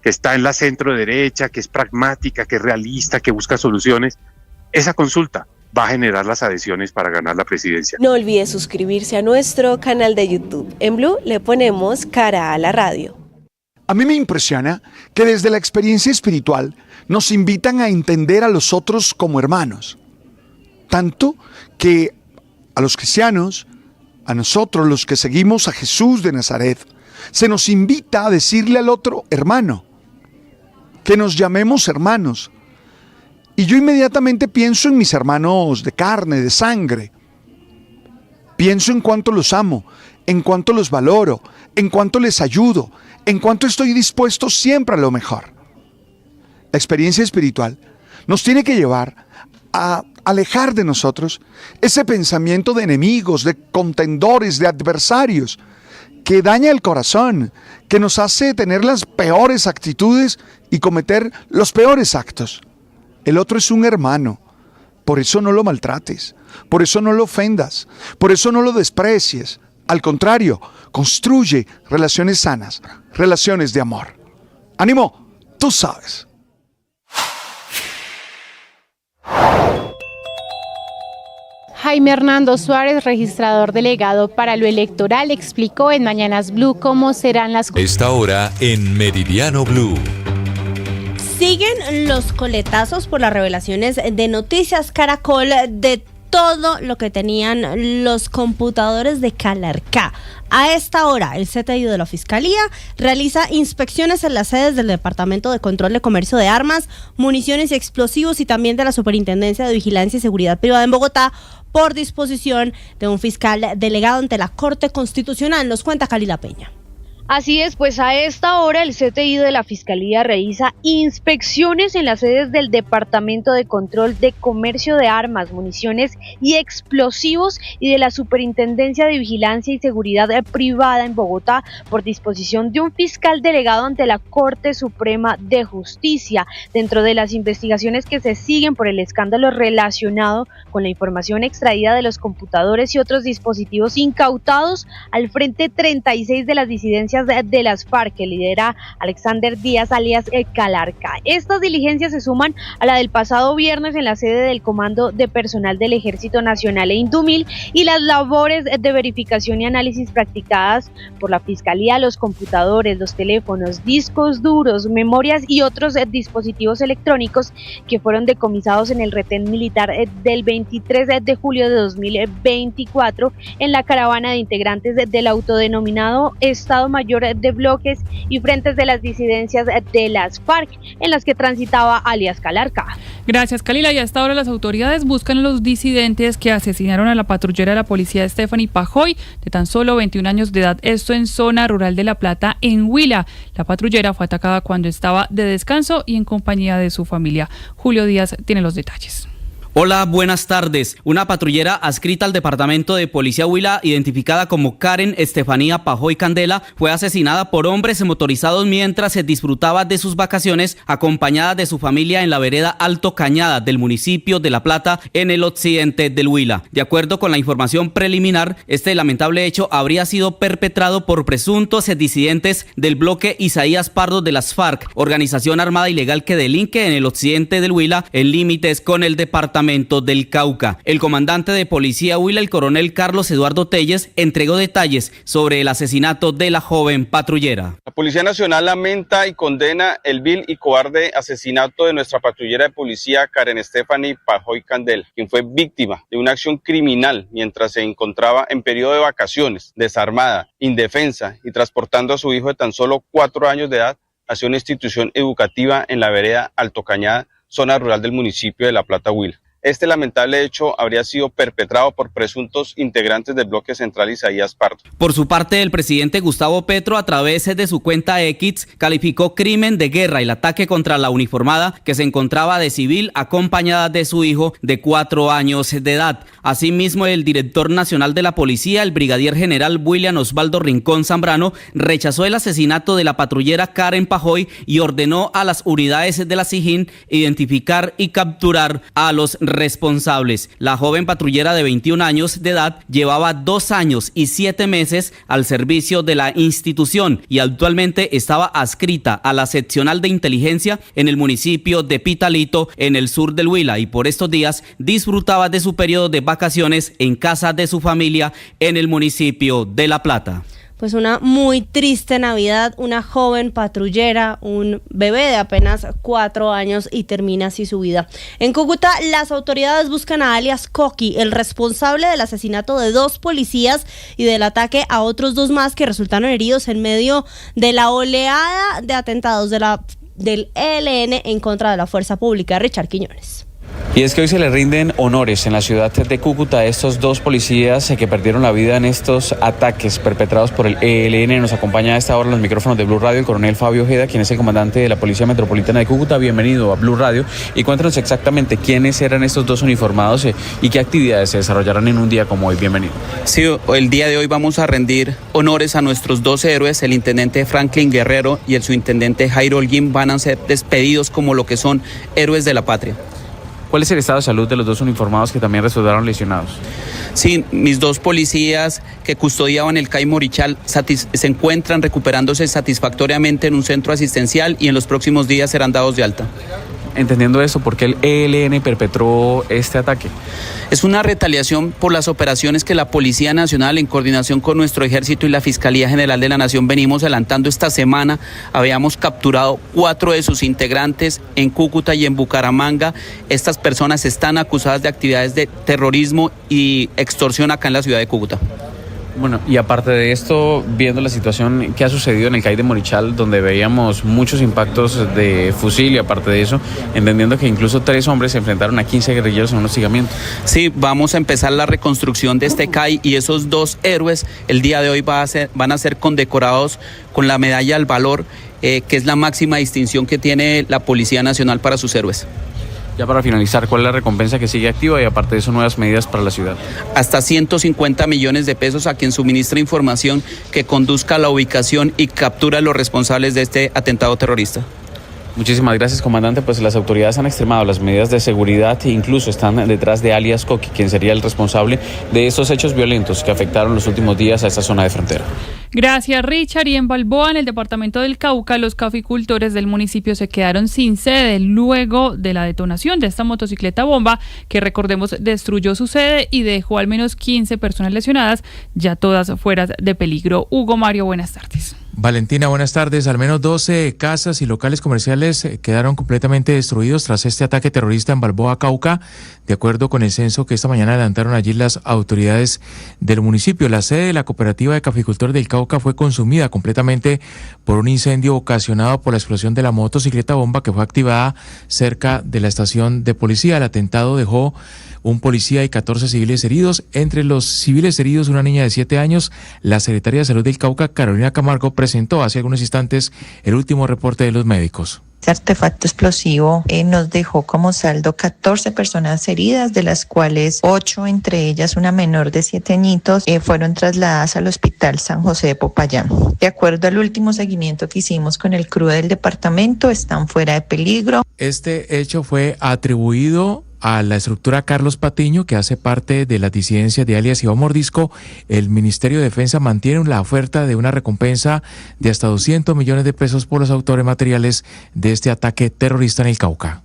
que está en la centro derecha, que es pragmática, que es realista, que busca soluciones, esa consulta va a generar las adhesiones para ganar la presidencia. No olvide suscribirse a nuestro canal de YouTube. En Blue le ponemos cara a la radio. A mí me impresiona que desde la experiencia espiritual nos invitan a entender a los otros como hermanos. Tanto que a los cristianos, a nosotros los que seguimos a Jesús de Nazaret, se nos invita a decirle al otro hermano, que nos llamemos hermanos. Y yo inmediatamente pienso en mis hermanos de carne, de sangre. Pienso en cuánto los amo, en cuánto los valoro, en cuánto les ayudo, en cuánto estoy dispuesto siempre a lo mejor. La experiencia espiritual nos tiene que llevar a alejar de nosotros ese pensamiento de enemigos, de contendores, de adversarios, que daña el corazón, que nos hace tener las peores actitudes y cometer los peores actos. El otro es un hermano, por eso no lo maltrates, por eso no lo ofendas, por eso no lo desprecies. Al contrario, construye relaciones sanas, relaciones de amor. ¡Ánimo! Tú sabes. Jaime Hernando Suárez, registrador delegado para lo electoral, explicó en Mañanas Blue cómo serán las cosas. Esta hora en Meridiano Blue. Siguen los coletazos por las revelaciones de Noticias Caracol de todo lo que tenían los computadores de Calarcá. A esta hora, el CTI de la Fiscalía realiza inspecciones en las sedes del Departamento de Control de Comercio de Armas, Municiones y Explosivos y también de la Superintendencia de Vigilancia y Seguridad Privada en Bogotá por disposición de un fiscal delegado ante la Corte Constitucional. Nos cuenta Kalila Peña. Así es, pues a esta hora el CTI de la Fiscalía realiza inspecciones en las sedes del Departamento de Control de Comercio de Armas, Municiones y Explosivos y de la Superintendencia de Vigilancia y Seguridad Privada en Bogotá por disposición de un fiscal delegado ante la Corte Suprema de Justicia, dentro de las investigaciones que se siguen por el escándalo relacionado con la información extraída de los computadores y otros dispositivos incautados al Frente 36 de las disidencias de las FARC, que lidera Alexander Díaz alias Calarcá. Estas diligencias se suman a la del pasado viernes en la sede del Comando de Personal del Ejército Nacional e Indumil y las labores de verificación y análisis practicadas por la Fiscalía, los computadores, los teléfonos, discos duros, memorias y otros dispositivos electrónicos que fueron decomisados en el retén militar del 23 de julio de 2024 en la caravana de integrantes del autodenominado Estado Mayor de Bloques y Frentes de las Disidencias de las FARC, en las que transitaba alias Calarcá. Gracias, Kalila. Y hasta ahora las autoridades buscan a los disidentes que asesinaron a la patrullera de la policía Stephanie Pajoy, de tan solo 21 años de edad, esto en zona rural de La Plata, en Huila. La patrullera fue atacada cuando estaba de descanso y en compañía de su familia. Julio Díaz tiene los detalles. Hola, buenas tardes. Una patrullera adscrita al Departamento de Policía Huila, identificada como Karen Estefanía Pajoy Candela, fue asesinada por hombres motorizados mientras se disfrutaba de sus vacaciones acompañada de su familia en la vereda Alto Cañada del municipio de La Plata, en el occidente del Huila. De acuerdo con la información preliminar, este lamentable hecho habría sido perpetrado por presuntos disidentes del bloque Isaías Pardo de las FARC, organización armada ilegal que delinque en el occidente del Huila en límites con el departamento del Cauca. El comandante de Policía Huila, el coronel Carlos Eduardo Telles, entregó detalles sobre el asesinato de la joven patrullera. La Policía Nacional lamenta y condena el vil y cobarde asesinato de nuestra patrullera de policía Karen Stephanie Pajoy Candela, quien fue víctima de una acción criminal mientras se encontraba en periodo de vacaciones, desarmada, indefensa y transportando a su hijo de tan solo 4 años de edad hacia una institución educativa en la vereda Alto Cañada, zona rural del municipio de La Plata, Huila. Este lamentable hecho habría sido perpetrado por presuntos integrantes del bloque central Isaías Pardo. Por su parte, el presidente Gustavo Petro, a través de su cuenta X, calificó crimen de guerra el ataque contra la uniformada que se encontraba de civil acompañada de su hijo de 4 años de edad. Asimismo, el director nacional de la policía, el brigadier general William Osvaldo Rincón Zambrano, rechazó el asesinato de la patrullera Karen Pajoy y ordenó a las unidades de la SIJIN identificar y capturar a los responsables. La joven patrullera de 21 años de edad llevaba 2 años y 7 meses al servicio de la institución y actualmente estaba adscrita a la seccional de inteligencia en el municipio de Pitalito, en el sur del Huila, y por estos días disfrutaba de su periodo de vacaciones en casa de su familia en el municipio de La Plata. Pues una muy triste Navidad, una joven patrullera, un bebé de apenas 4 años y termina así su vida. En Cúcuta, las autoridades buscan a alias Coqui, el responsable del asesinato de 2 policías y del ataque a otros 2 más que resultaron heridos en medio de la oleada de atentados del ELN en contra de la fuerza pública. Richard Quiñones. Y es que hoy se le rinden honores en la ciudad de Cúcuta a estos dos policías que perdieron la vida en estos ataques perpetrados por el ELN. Nos acompaña a esta hora en los micrófonos de Blue Radio el coronel Fabio Ojeda, quien es el comandante de la Policía Metropolitana de Cúcuta. Bienvenido a Blue Radio y cuéntanos exactamente quiénes eran estos dos uniformados y qué actividades se desarrollarán en un día como hoy. Bienvenido. Sí, el día de hoy vamos a rendir honores a nuestros dos héroes, el intendente Franklin Guerrero y el subintendente Jairo Holguín. Van a ser despedidos como lo que son héroes de la patria. ¿Cuál es el estado de salud de los dos uniformados que también resultaron lesionados? Sí, mis dos policías que custodiaban el CAI Morichal se encuentran recuperándose satisfactoriamente en un centro asistencial y en los próximos días serán dados de alta. Entendiendo esto, ¿por qué el ELN perpetró este ataque? Es una retaliación por las operaciones que la Policía Nacional, en coordinación con nuestro Ejército y la Fiscalía General de la Nación, venimos adelantando esta semana. Habíamos capturado 4 de sus integrantes en Cúcuta y en Bucaramanga. Estas personas están acusadas de actividades de terrorismo y extorsión acá en la ciudad de Cúcuta. Bueno, y aparte de esto, viendo la situación que ha sucedido en el CAI de Morichal, donde veíamos muchos impactos de fusil y aparte de eso, entendiendo que incluso 3 hombres se enfrentaron a 15 guerrilleros en un hostigamiento. Sí, vamos a empezar la reconstrucción de este CAI y esos 2 héroes el día de hoy van a ser condecorados con la Medalla al Valor, que es la máxima distinción que tiene la Policía Nacional para sus héroes. Ya para finalizar, ¿cuál es la recompensa que sigue activa y aparte de eso nuevas medidas para la ciudad? Hasta 150 millones de pesos a quien suministre información que conduzca a la ubicación y captura a los responsables de este atentado terrorista. Muchísimas gracias, comandante. Pues las autoridades han extremado las medidas de seguridad e incluso están detrás de alias Coqui, quien sería el responsable de estos hechos violentos que afectaron los últimos días a esta zona de frontera. Gracias, Richard. Y en Balboa, en el departamento del Cauca, los caficultores del municipio se quedaron sin sede luego de la detonación de esta motocicleta bomba que, recordemos, destruyó su sede y dejó al menos 15 personas lesionadas, ya todas fuera de peligro. Hugo Mario, buenas tardes. Valentina, buenas tardes. Al menos 12 casas y locales comerciales quedaron completamente destruidos tras este ataque terrorista en Balboa, Cauca, de acuerdo con el censo que esta mañana adelantaron allí las autoridades del municipio. La sede de la cooperativa de caficultores del Cauca fue consumida completamente por un incendio ocasionado por la explosión de la motocicleta bomba que fue activada cerca de la estación de policía. El atentado dejó un policía y 14 civiles heridos. Entre los civiles heridos, una niña de 7 años. La secretaria de Salud del Cauca, Carolina Camargo, presentó hace algunos instantes el último reporte de los médicos. Este artefacto explosivo nos dejó como saldo 14 personas heridas, de las cuales 8, entre ellas una menor de 7 añitos, fueron trasladadas al Hospital San José de Popayán. De acuerdo al último seguimiento que hicimos con el CRUE del departamento, están fuera de peligro. Este hecho fue atribuido a la estructura Carlos Patiño, que hace parte de las disidencias de alias Iván Mordisco. El Ministerio de Defensa mantiene la oferta de una recompensa de hasta 200 millones de pesos por los autores materiales de este ataque terrorista en el Cauca.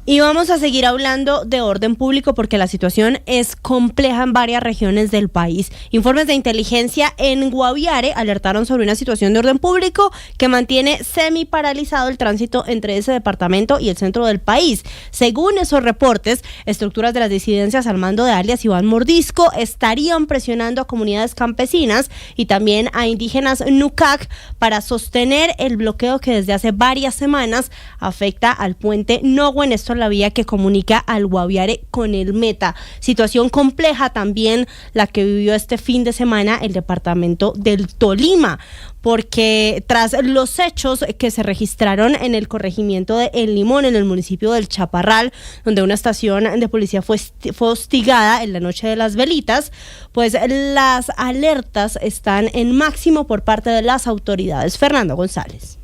Y vamos a seguir hablando de orden público porque la situación es compleja en varias regiones del país. Informes de inteligencia en Guaviare alertaron sobre una situación de orden público que mantiene semi paralizado el tránsito entre ese departamento y el centro del país. Según esos reportes, estructuras de las disidencias al mando de alias Iván Mordisco estarían presionando a comunidades campesinas y también a indígenas Nucac para sostener el bloqueo que desde hace varias semanas afecta al puente Nogüen, la vía que comunica al Guaviare con el Meta. Situación compleja también la que vivió este fin de semana el departamento del Tolima, porque tras los hechos que se registraron en el corregimiento de El Limón, en el municipio del Chaparral, donde una estación de policía fue hostigada en la noche de las velitas, pues las alertas están en máximo por parte de las autoridades. Fernando González.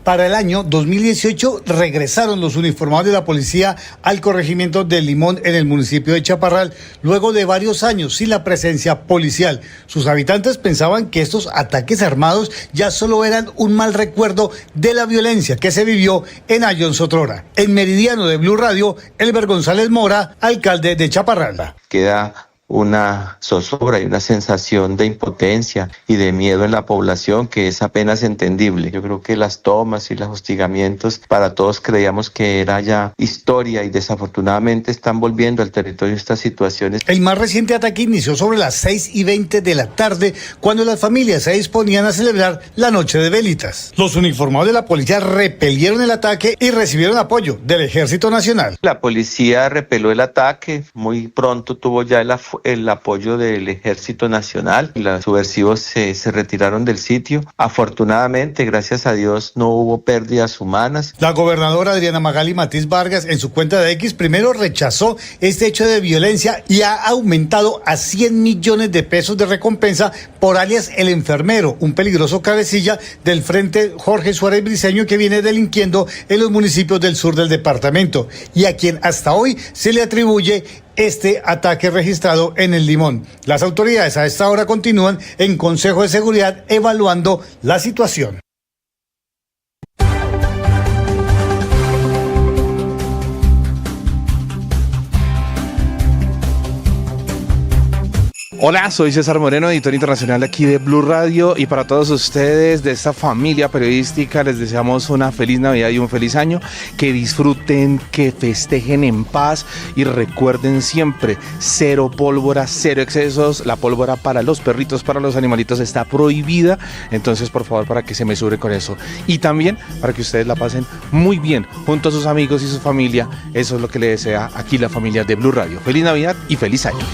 Para el año 2018 regresaron los uniformados de la policía al corregimiento del Limón en el municipio de Chaparral, luego de varios años sin la presencia policial. Sus habitantes pensaban que estos ataques armados ya solo eran un mal recuerdo de la violencia que se vivió en Ayllón Sotrora. En Meridiano de Blue Radio, Elber González Mora, alcalde de Chaparral. Queda una zozobra y una sensación de impotencia y de miedo en la población que es apenas entendible. Yo creo que las tomas y los hostigamientos para todos creíamos que era ya historia y desafortunadamente están volviendo al territorio estas situaciones. El más reciente ataque inició sobre las 6:20 de la tarde cuando las familias se disponían a celebrar la noche de velitas. Los uniformados de la policía repelieron el ataque y recibieron apoyo del Ejército Nacional. La policía repeló el ataque, muy pronto tuvo ya el apoyo del Ejército Nacional. Los subversivos se retiraron del sitio. Afortunadamente, gracias a Dios, no hubo pérdidas humanas. La gobernadora Adriana Magali Matiz Vargas en su cuenta de X primero rechazó este hecho de violencia y ha aumentado a 100 millones de pesos de recompensa por alias El Enfermero, un peligroso cabecilla del Frente Jorge Suárez Briceño que viene delinquiendo en los municipios del sur del departamento y a quien hasta hoy se le atribuye este ataque registrado en el Limón. Las autoridades a esta hora continúan en Consejo de Seguridad evaluando la situación. Hola, soy César Moreno, editor internacional aquí de Blue Radio, y para todos ustedes de esta familia periodística les deseamos una feliz Navidad y un feliz año, que disfruten, que festejen en paz y recuerden siempre, cero pólvora, cero excesos. La pólvora para los perritos, para los animalitos está prohibida, entonces por favor para que se mesuren con eso y también para que ustedes la pasen muy bien junto a sus amigos y su familia. Eso es lo que le desea aquí la familia de Blue Radio. Feliz Navidad y feliz año.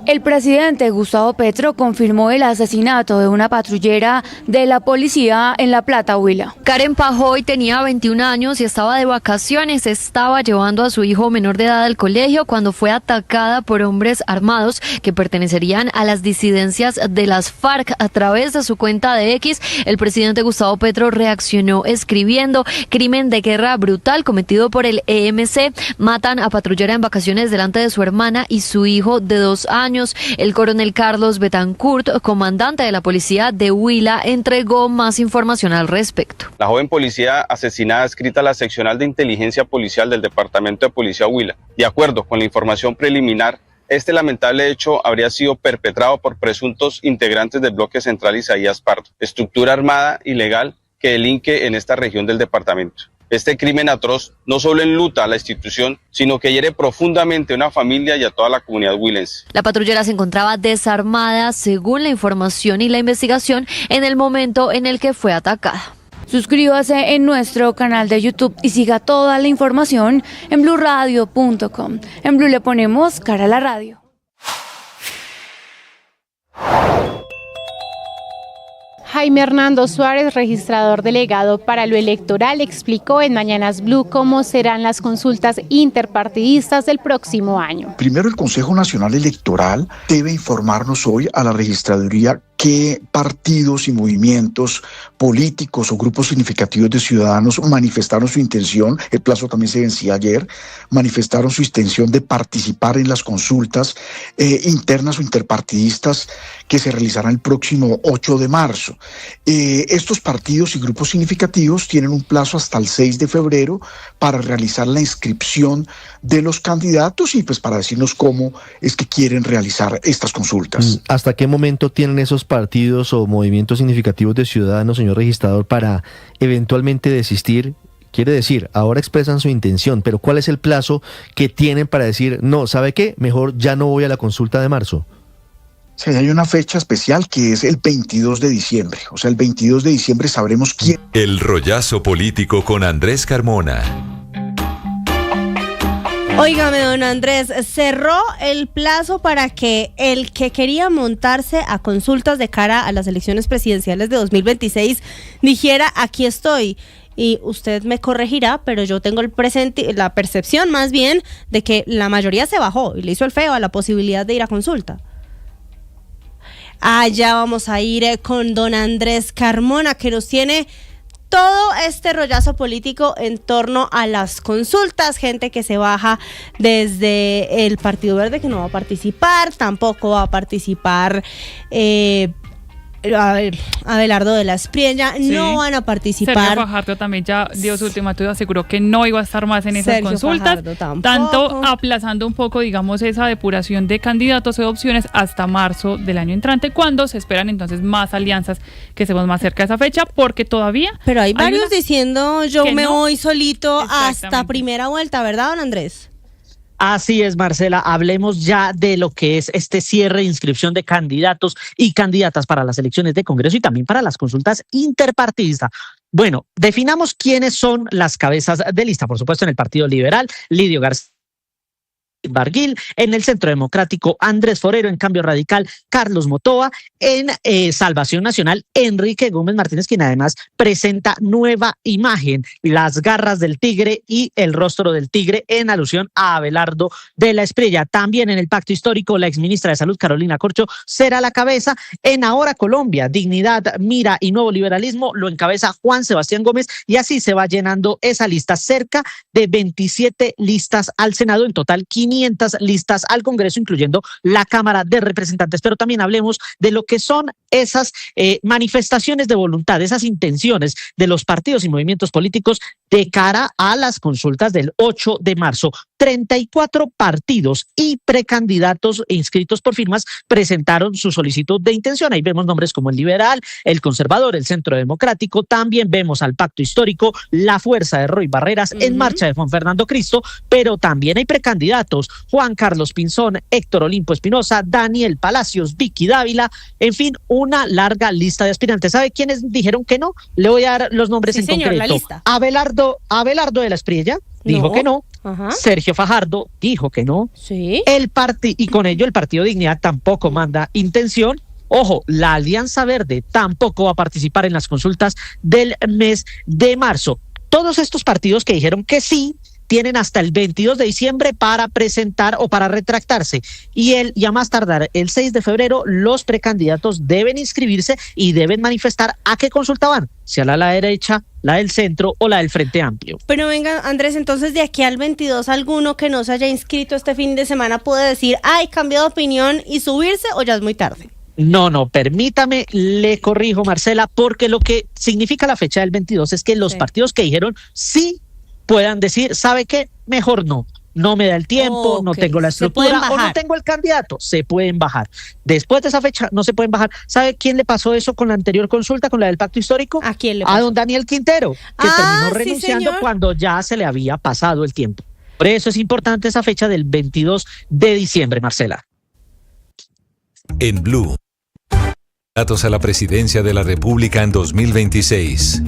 El presidente Gustavo Petro confirmó el asesinato de una patrullera de la policía en La Plata, Huila. Karen Pajoy tenía 21 años y estaba de vacaciones. Estaba llevando a su hijo menor de edad al colegio cuando fue atacada por hombres armados que pertenecerían a las disidencias de las FARC. A través de su cuenta de X, el presidente Gustavo Petro reaccionó escribiendo: crimen de guerra brutal cometido por el EMC. Matan a patrullera en vacaciones delante de su hermana y su hijo de 2 años. El coronel Carlos Betancourt, comandante de la policía de Huila, entregó más información al respecto. La joven policía asesinada adscrita a la seccional de inteligencia policial del Departamento de Policía Huila. De acuerdo con la información preliminar, este lamentable hecho habría sido perpetrado por presuntos integrantes del bloque central Isaías Pardo, estructura armada ilegal que delinque en esta región del departamento. Este crimen atroz no solo enluta a la institución, sino que hiere profundamente a una familia y a toda la comunidad huilense. La patrullera se encontraba desarmada, según la información y la investigación, en el momento en el que fue atacada. Suscríbase en nuestro canal de YouTube y siga toda la información en bluradio.com. En Blue le ponemos cara a la radio. Jaime Hernando Suárez, registrador delegado para lo electoral, explicó en Mañanas Blue cómo serán las consultas interpartidistas del próximo año. Primero, el Consejo Nacional Electoral debe informarnos hoy a la registraduría qué partidos y movimientos políticos o grupos significativos de ciudadanos manifestaron su intención, el plazo también se vencía ayer, manifestaron su intención de participar en las consultas internas o interpartidistas que se realizarán el próximo 8 de marzo. Estos partidos y grupos significativos tienen un plazo hasta el 6 de febrero para realizar la inscripción de los candidatos y pues para decirnos cómo es que quieren realizar estas consultas. ¿Hasta qué momento tienen esos partidos o movimientos significativos de ciudadanos, señor registrador, para eventualmente desistir? Quiere decir, ahora expresan su intención, pero ¿cuál es el plazo que tienen para decir, no, ¿sabe qué? Mejor ya no voy a la consulta de marzo. Sí, hay una fecha especial que es el 22 de diciembre. O sea, el 22 de diciembre sabremos quién. El rollazo político con Andrés Carmona. Óigame, don Andrés, cerró el plazo para que el que quería montarse a consultas de cara a las elecciones presidenciales de 2026 dijera, aquí estoy. Y usted me corregirá, pero yo tengo la percepción más bien de que la mayoría se bajó y le hizo el feo a la posibilidad de ir a consulta. Allá vamos a ir con don Andrés Carmona, que nos tiene todo este rollazo político en torno a las consultas, gente que se baja desde el Partido Verde que no va a participar, tampoco va a participar Abelardo de la Espriella no van a participar. Sergio Fajardo también ya dio su ultimátum, aseguró que no iba a estar más en esas Sergio consultas, tanto aplazando un poco, digamos, esa depuración de candidatos y opciones hasta marzo del año entrante, cuando se esperan entonces más alianzas, que estemos más cerca de esa fecha, porque todavía... Pero hay varios diciendo yo me voy solito hasta primera vuelta, ¿verdad, don Andrés? Así es, Marcela. Hablemos ya de lo que es este cierre de inscripción de candidatos y candidatas para las elecciones de Congreso y también para las consultas interpartidistas. Bueno, definamos quiénes son las cabezas de lista. Por supuesto, en el Partido Liberal, Lidio García Barguil, en el Centro Democrático Andrés Forero, en Cambio Radical Carlos Motoa, en Salvación Nacional Enrique Gómez Martínez, quien además presenta nueva imagen, las garras del tigre y el rostro del tigre, en alusión a Abelardo de la Espriella. También en el Pacto Histórico, la exministra de Salud Carolina Corcho será la cabeza. En Ahora Colombia, Dignidad, Mira y Nuevo Liberalismo lo encabeza Juan Sebastián Gómez, y así se va llenando esa lista, cerca de 27 listas al Senado, en total 500 listas al Congreso, incluyendo la Cámara de Representantes. Pero también hablemos de lo que son esas manifestaciones de voluntad, esas intenciones de los partidos y movimientos políticos de cara a las consultas del 8 de marzo. 34 partidos y precandidatos inscritos por firmas presentaron su solicitud de intención. Ahí vemos nombres como el Liberal, el Conservador, el Centro Democrático. También vemos al Pacto Histórico, la Fuerza de Roy Barreras, En Marcha de Juan Fernando Cristo, pero también hay precandidatos: Juan Carlos Pinzón, Héctor Olimpo Espinosa, Daniel Palacios, Vicky Dávila, en fin, una larga lista de aspirantes. ¿Sabe quiénes dijeron que no? Le voy a dar los nombres en concreto. La lista. Abelardo de la Espriella dijo que no. Ajá. Sergio Fajardo dijo que no. Sí. Y con ello el Partido Dignidad tampoco manda intención. Ojo, la Alianza Verde tampoco va a participar en las consultas del mes de marzo. Todos estos partidos que dijeron que sí tienen hasta el 22 de diciembre para presentar o para retractarse. Y a más tardar el 6 de febrero, los precandidatos deben inscribirse y deben manifestar a qué consulta van, sea la derecha, la del centro o la del Frente Amplio. Pero venga, Andrés, entonces de aquí al 22, ¿alguno que no se haya inscrito este fin de semana puede decir, ay, cambió de opinión y subirse, o ya es muy tarde? No, permítame, le corrijo, Marcela, porque lo que significa la fecha del 22 es que los partidos que dijeron sí puedan decir, ¿sabe qué? Mejor no me da el tiempo, no tengo la estructura o no tengo el candidato, se pueden bajar. Después de esa fecha no se pueden bajar. ¿Sabe quién le pasó eso con la anterior consulta, con la del Pacto Histórico? ¿A quién le pasó? A don Daniel Quintero, que terminó renunciando cuando ya se le había pasado el tiempo. Por eso es importante esa fecha del 22 de diciembre, Marcela. En Blue, datos a la presidencia de la República en 2026.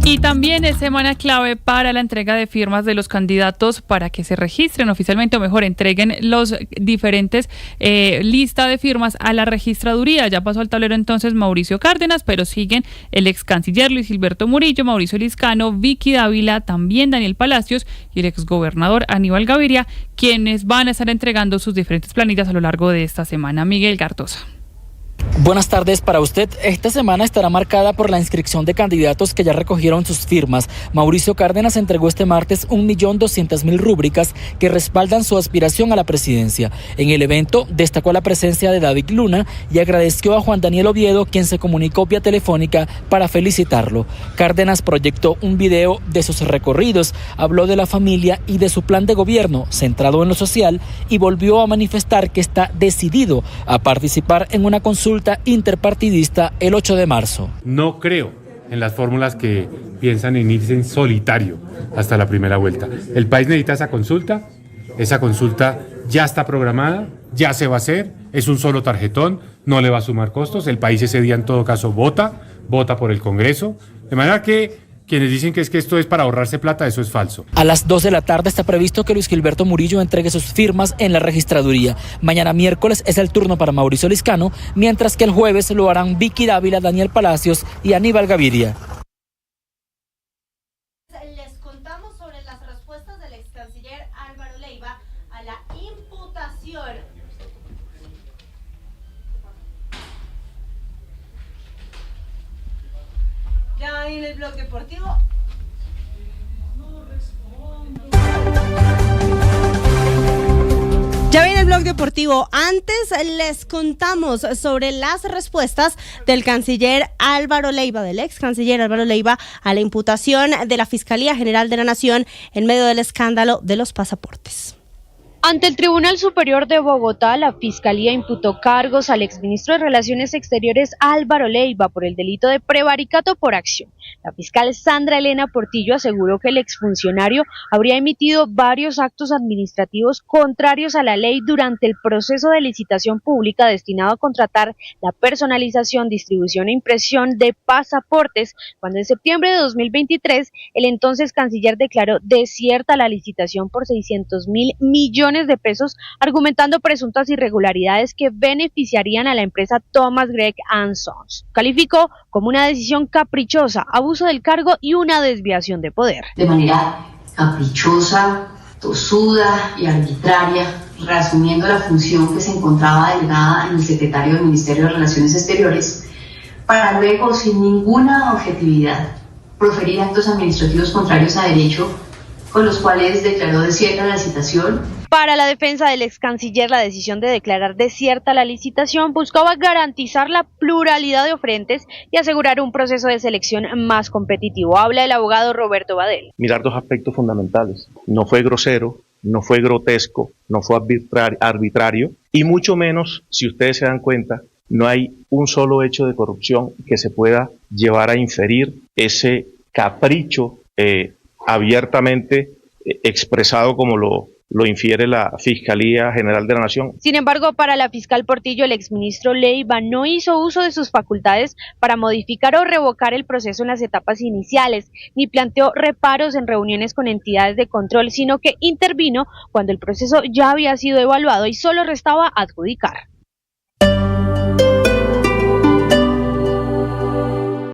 Y también es semana clave para la entrega de firmas de los candidatos para que se registren oficialmente, o mejor, entreguen los diferentes lista de firmas a la registraduría. Ya pasó al tablero entonces Mauricio Cárdenas, pero siguen el ex canciller Luis Gilberto Murillo, Mauricio Liscano, Vicky Dávila, también Daniel Palacios y el ex gobernador Aníbal Gaviria, quienes van a estar entregando sus diferentes planillas a lo largo de esta semana. Miguel Gartosa. Buenas tardes para usted. Esta semana estará marcada por la inscripción de candidatos que ya recogieron sus firmas. Mauricio Cárdenas entregó este martes 1.200.000 rúbricas que respaldan su aspiración a la presidencia. En el evento destacó la presencia de David Luna y agradeció a Juan Daniel Oviedo, quien se comunicó vía telefónica para felicitarlo. Cárdenas proyectó un video de sus recorridos, habló de la familia y de su plan de gobierno centrado en lo social y volvió a manifestar que está decidido a participar en una consulta interpartidista el 8 de marzo. No creo en las fórmulas que piensan en irse en solitario hasta la primera vuelta. El país necesita esa consulta ya está programada, ya se va a hacer, es un solo tarjetón, no le va a sumar costos, el país ese día en todo caso vota por el Congreso, de manera que quienes dicen que esto es para ahorrarse plata, eso es falso. A las 2 de la tarde está previsto que Luis Gilberto Murillo entregue sus firmas en la registraduría. Mañana miércoles es el turno para Mauricio Liscano, mientras que el jueves lo harán Vicky Dávila, Daniel Palacios y Aníbal Gaviria. Les contamos sobre las respuestas del ex canciller Álvaro Leiva a la imputación. Ya en el blog deportivo. Ya viene el blog Blog Deportivo. Antes les contamos sobre las respuestas del canciller Álvaro Leiva, del ex canciller Álvaro Leiva, a la imputación de la Fiscalía General de la Nación en medio del escándalo de los pasaportes. Ante el Tribunal Superior de Bogotá, la Fiscalía imputó cargos al exministro de Relaciones Exteriores Álvaro Leiva por el delito de prevaricato por acción. La fiscal Sandra Elena Portillo aseguró que el exfuncionario habría emitido varios actos administrativos contrarios a la ley durante el proceso de licitación pública destinado a contratar la personalización, distribución e impresión de pasaportes, cuando en septiembre de 2023 el entonces canciller declaró desierta la licitación por 600.000 millones de pesos, argumentando presuntas irregularidades que beneficiarían a la empresa Thomas Gregg & Sons. Calificó como una decisión caprichosa, abuso del cargo y una desviación de poder. De manera caprichosa, tosuda y arbitraria, reasumiendo la función que se encontraba delegada en el secretario del Ministerio de Relaciones Exteriores, para luego, sin ninguna objetividad, proferir actos administrativos contrarios a derecho, con los cuales declaró desierta la licitación. Para la defensa del ex canciller, la decisión de declarar desierta la licitación buscaba garantizar la pluralidad de oferentes y asegurar un proceso de selección más competitivo. Habla el abogado Roberto Badel. Mirar dos aspectos fundamentales. No fue grosero, no fue grotesco, no fue arbitrario y mucho menos, si ustedes se dan cuenta, no hay un solo hecho de corrupción que se pueda llevar a inferir ese capricho abiertamente expresado como lo infiere la Fiscalía General de la Nación. Sin embargo, para la fiscal Portillo, el exministro Leiva no hizo uso de sus facultades para modificar o revocar el proceso en las etapas iniciales, ni planteó reparos en reuniones con entidades de control, sino que intervino cuando el proceso ya había sido evaluado y solo restaba adjudicar.